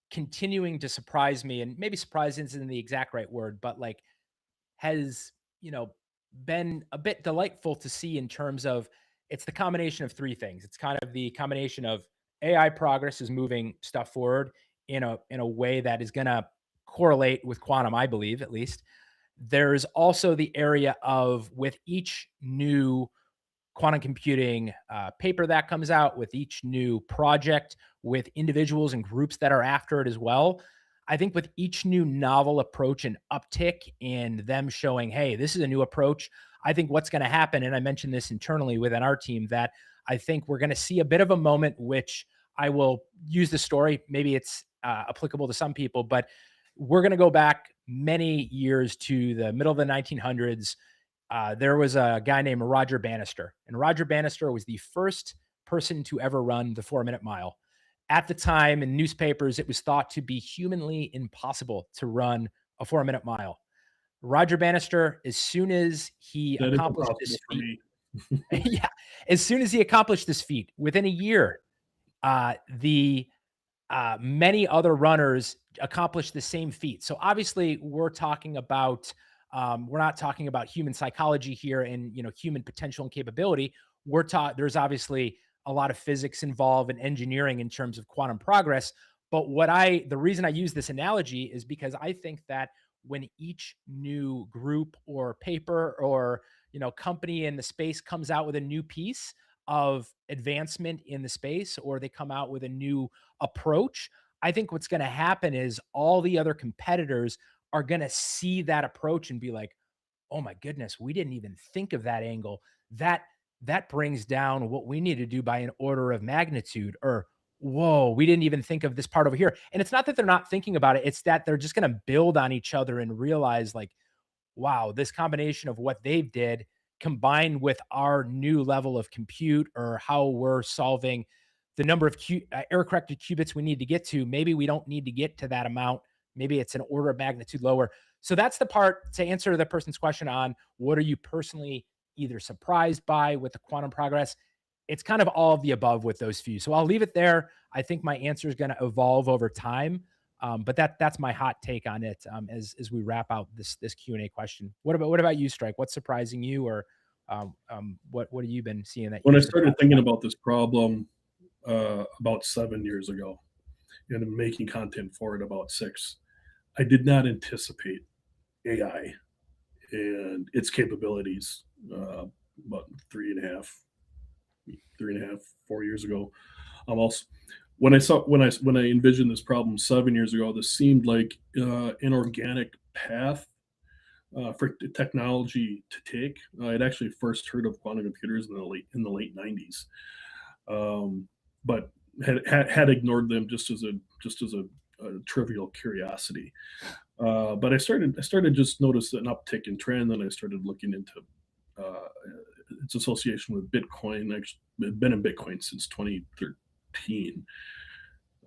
continuing to surprise me, and maybe surprise isn't the exact right word, but like has, been a bit delightful to see in terms of it's the combination of three things. It's kind of the combination of AI progress is moving stuff forward in a way that is going to correlate with quantum, I believe, at least. There's also the area of with each new quantum computing paper that comes out, with each new project, with individuals and groups that are after it as well. I think with each new novel approach and uptick and them showing, hey, this is a new approach, I think what's going to happen, and I mentioned this internally within our team, that I think we're going to see a bit of a moment, which I will use the story. Maybe it's applicable to some people, but we're going to go back many years to the middle of the 1900s. There was a guy named Roger Bannister, and Roger Bannister was the first person to ever run the 4 minute mile. At the time in newspapers, it was thought to be humanly impossible to run a 4 minute mile. Roger Bannister, as soon as he That is accomplished impossible this for feat, me. yeah, as soon as he accomplished this feat, within a year, the many other runners accomplished the same feat. So obviously, we're not talking about human psychology here and human potential and capability. We're taught there's obviously a lot of physics involved and engineering in terms of quantum progress. But the reason I use this analogy is because I think that when each new group or paper or company in the space comes out with a new piece of advancement in the space, or they come out with a new approach, I think what's going to happen is all the other competitors are going to see that approach and be like, "Oh my goodness, we didn't even think of that angle. That that brings down what we need to do by an order of magnitude." Or, "Whoa, we didn't even think of this part over here." And it's not that they're not thinking about it, it's that they're just going to build on each other and realize like, wow, this combination of what they did combined with our new level of compute or how we're solving the number of error corrected qubits we need to get to, maybe we don't need to get to that amount. Maybe it's an order of magnitude lower. So that's the part to answer the person's question on what are you personally either surprised by with the quantum progress. It's kind of all of the above with those few. So I'll leave it there. I think my answer is going to evolve over time. But that's my hot take on it as we wrap out this Q&A question. What about you, Strike? What's surprising you, or what have you been seeing that When I you're started surprised thinking by? about this problem about 7 years ago and making content for it about six, I did not anticipate AI and its capabilities about 4 years ago. Also, when I envisioned this problem 7 years ago, this seemed like an organic path for technology to take. I'd actually first heard of quantum computers in the late '90s, but had ignored them just as a trivial curiosity. But I started just notice an uptick in trend, and I started looking into uh, its association with Bitcoin. Actually, I've been in Bitcoin since 2013.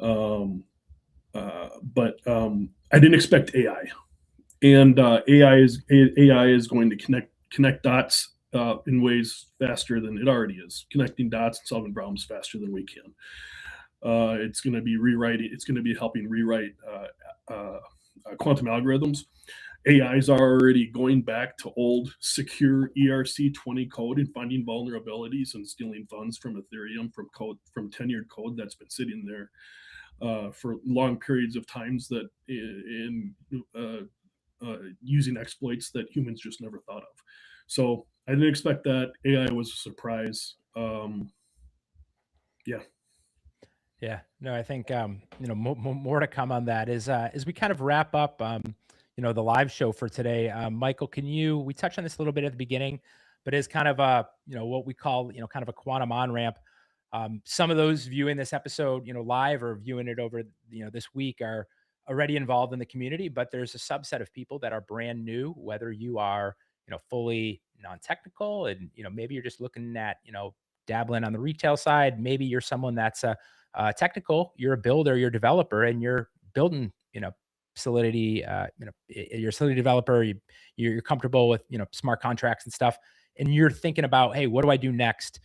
Um, but I didn't expect AI, and AI is going to connect dots in ways faster than it already is, connecting dots and solving problems faster than we can. It's going to be rewriting. It's going to be helping rewrite quantum algorithms. AI is already going back to old secure ERC20 code and finding vulnerabilities and stealing funds from Ethereum from tenured code that's been sitting there for long periods of times that using exploits that humans just never thought of. So I didn't expect that. AI was a surprise. Yeah. Yeah, no, I think more to come on that as we kind of wrap up the live show for today. Michael, we touched on this a little bit at the beginning, but as kind of what we call kind of a quantum on ramp. Some of those viewing this episode live or viewing it over this week are already involved in the community, but there's a subset of people that are brand new, whether you are fully non-technical and maybe you're just looking at dabbling on the retail side. Maybe you're someone that's technical, you're a builder, you're a developer, and you're building, Solidity, you're a Solidity developer, you're comfortable with, smart contracts and stuff. And you're thinking about, hey, what do I do next?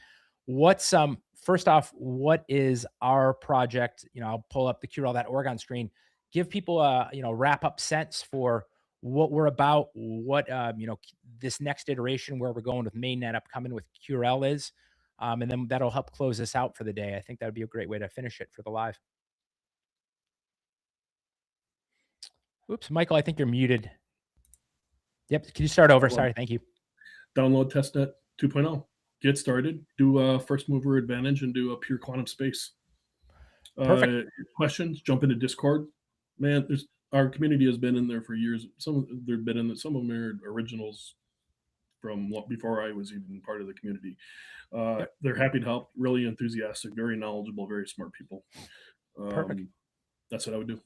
What's first off, what is our project? I'll pull up the QRL.org on screen, give people a, wrap up sense for what we're about, what this next iteration where we're going with mainnet upcoming with QRL is, and then that'll help close us out for the day. I think that would be a great way to finish it for the live. Oops, Michael, I think you're muted. Yep, can you start over? Sorry, thank you. Download testnet 2.0. Get started. Do a first mover advantage and do a pure quantum space. Perfect. Questions? Jump into Discord. Man, our community has been in there for years. Some of them are originals from before I was even part of the community. Yep. They're happy to help. Really enthusiastic, very knowledgeable, very smart people. Perfect. That's what I would do.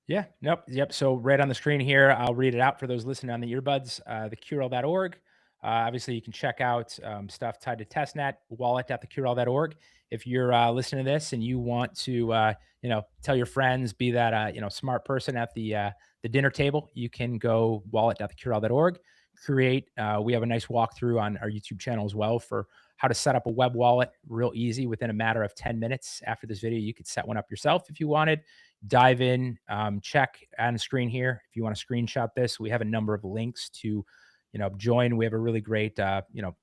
Yeah. Nope. Yep. So right on the screen here, I'll read it out for those listening on the earbuds. The QRL.org. Obviously, you can check out stuff tied to testnet, wallet.theqrl.org. If you're listening to this and you want to, tell your friends, be that smart person at the dinner table, you can go wallet.theqrl.org. Create. We have a nice walkthrough on our YouTube channel as well for how to set up a web wallet real easy within a matter of 10 minutes. After this video, you could set one up yourself if you wanted. Dive in, check on the screen here. If you want to screenshot this, we have a number of links to, join. We have a really great,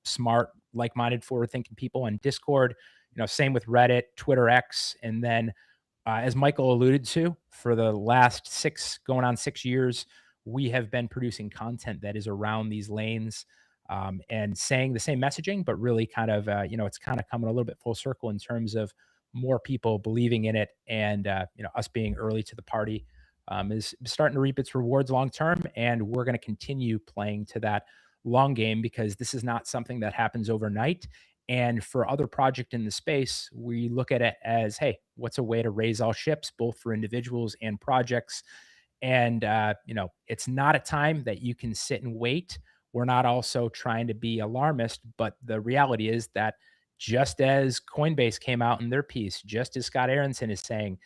smart, like-minded, forward-thinking people on Discord. Same with Reddit, Twitter, X, and then as Michael alluded to, for the last going on 6 years, we have been producing content that is around these lanes and saying the same messaging, but really kind of, it's kind of coming a little bit full circle in terms of more people believing in it and, us being early to the party is starting to reap its rewards long term. And we're going to continue playing to that long game because this is not something that happens overnight. And for other project in the space, we look at it as, hey, what's a way to raise all ships, both for individuals and projects? And it's not a time that you can sit and wait. We're not also trying to be alarmist, but the reality is that just as Coinbase came out in their piece, just as Scott Aronson is saying,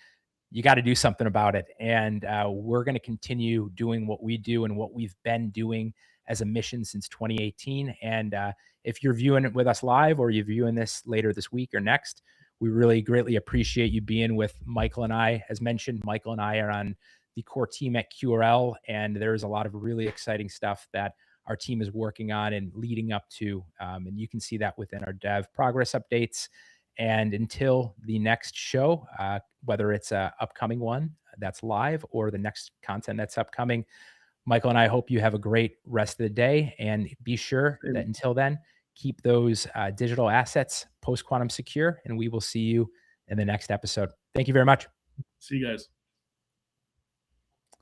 you got to do something about it. And we're going to continue doing what we do and what we've been doing as a mission since 2018. And if you're viewing it with us live or you're viewing this later this week or next, we really greatly appreciate you being with Michael and I. As mentioned, Michael and I are on the core team at QRL, and there's a lot of really exciting stuff that our team is working on and leading up to. And you can see that within our dev progress updates. And until the next show, whether it's a upcoming one that's live or the next content that's upcoming, Michael and I hope you have a great rest of the day. And be sure that until then, keep those digital assets post-quantum secure, and we will see you in the next episode. Thank you very much. See you guys.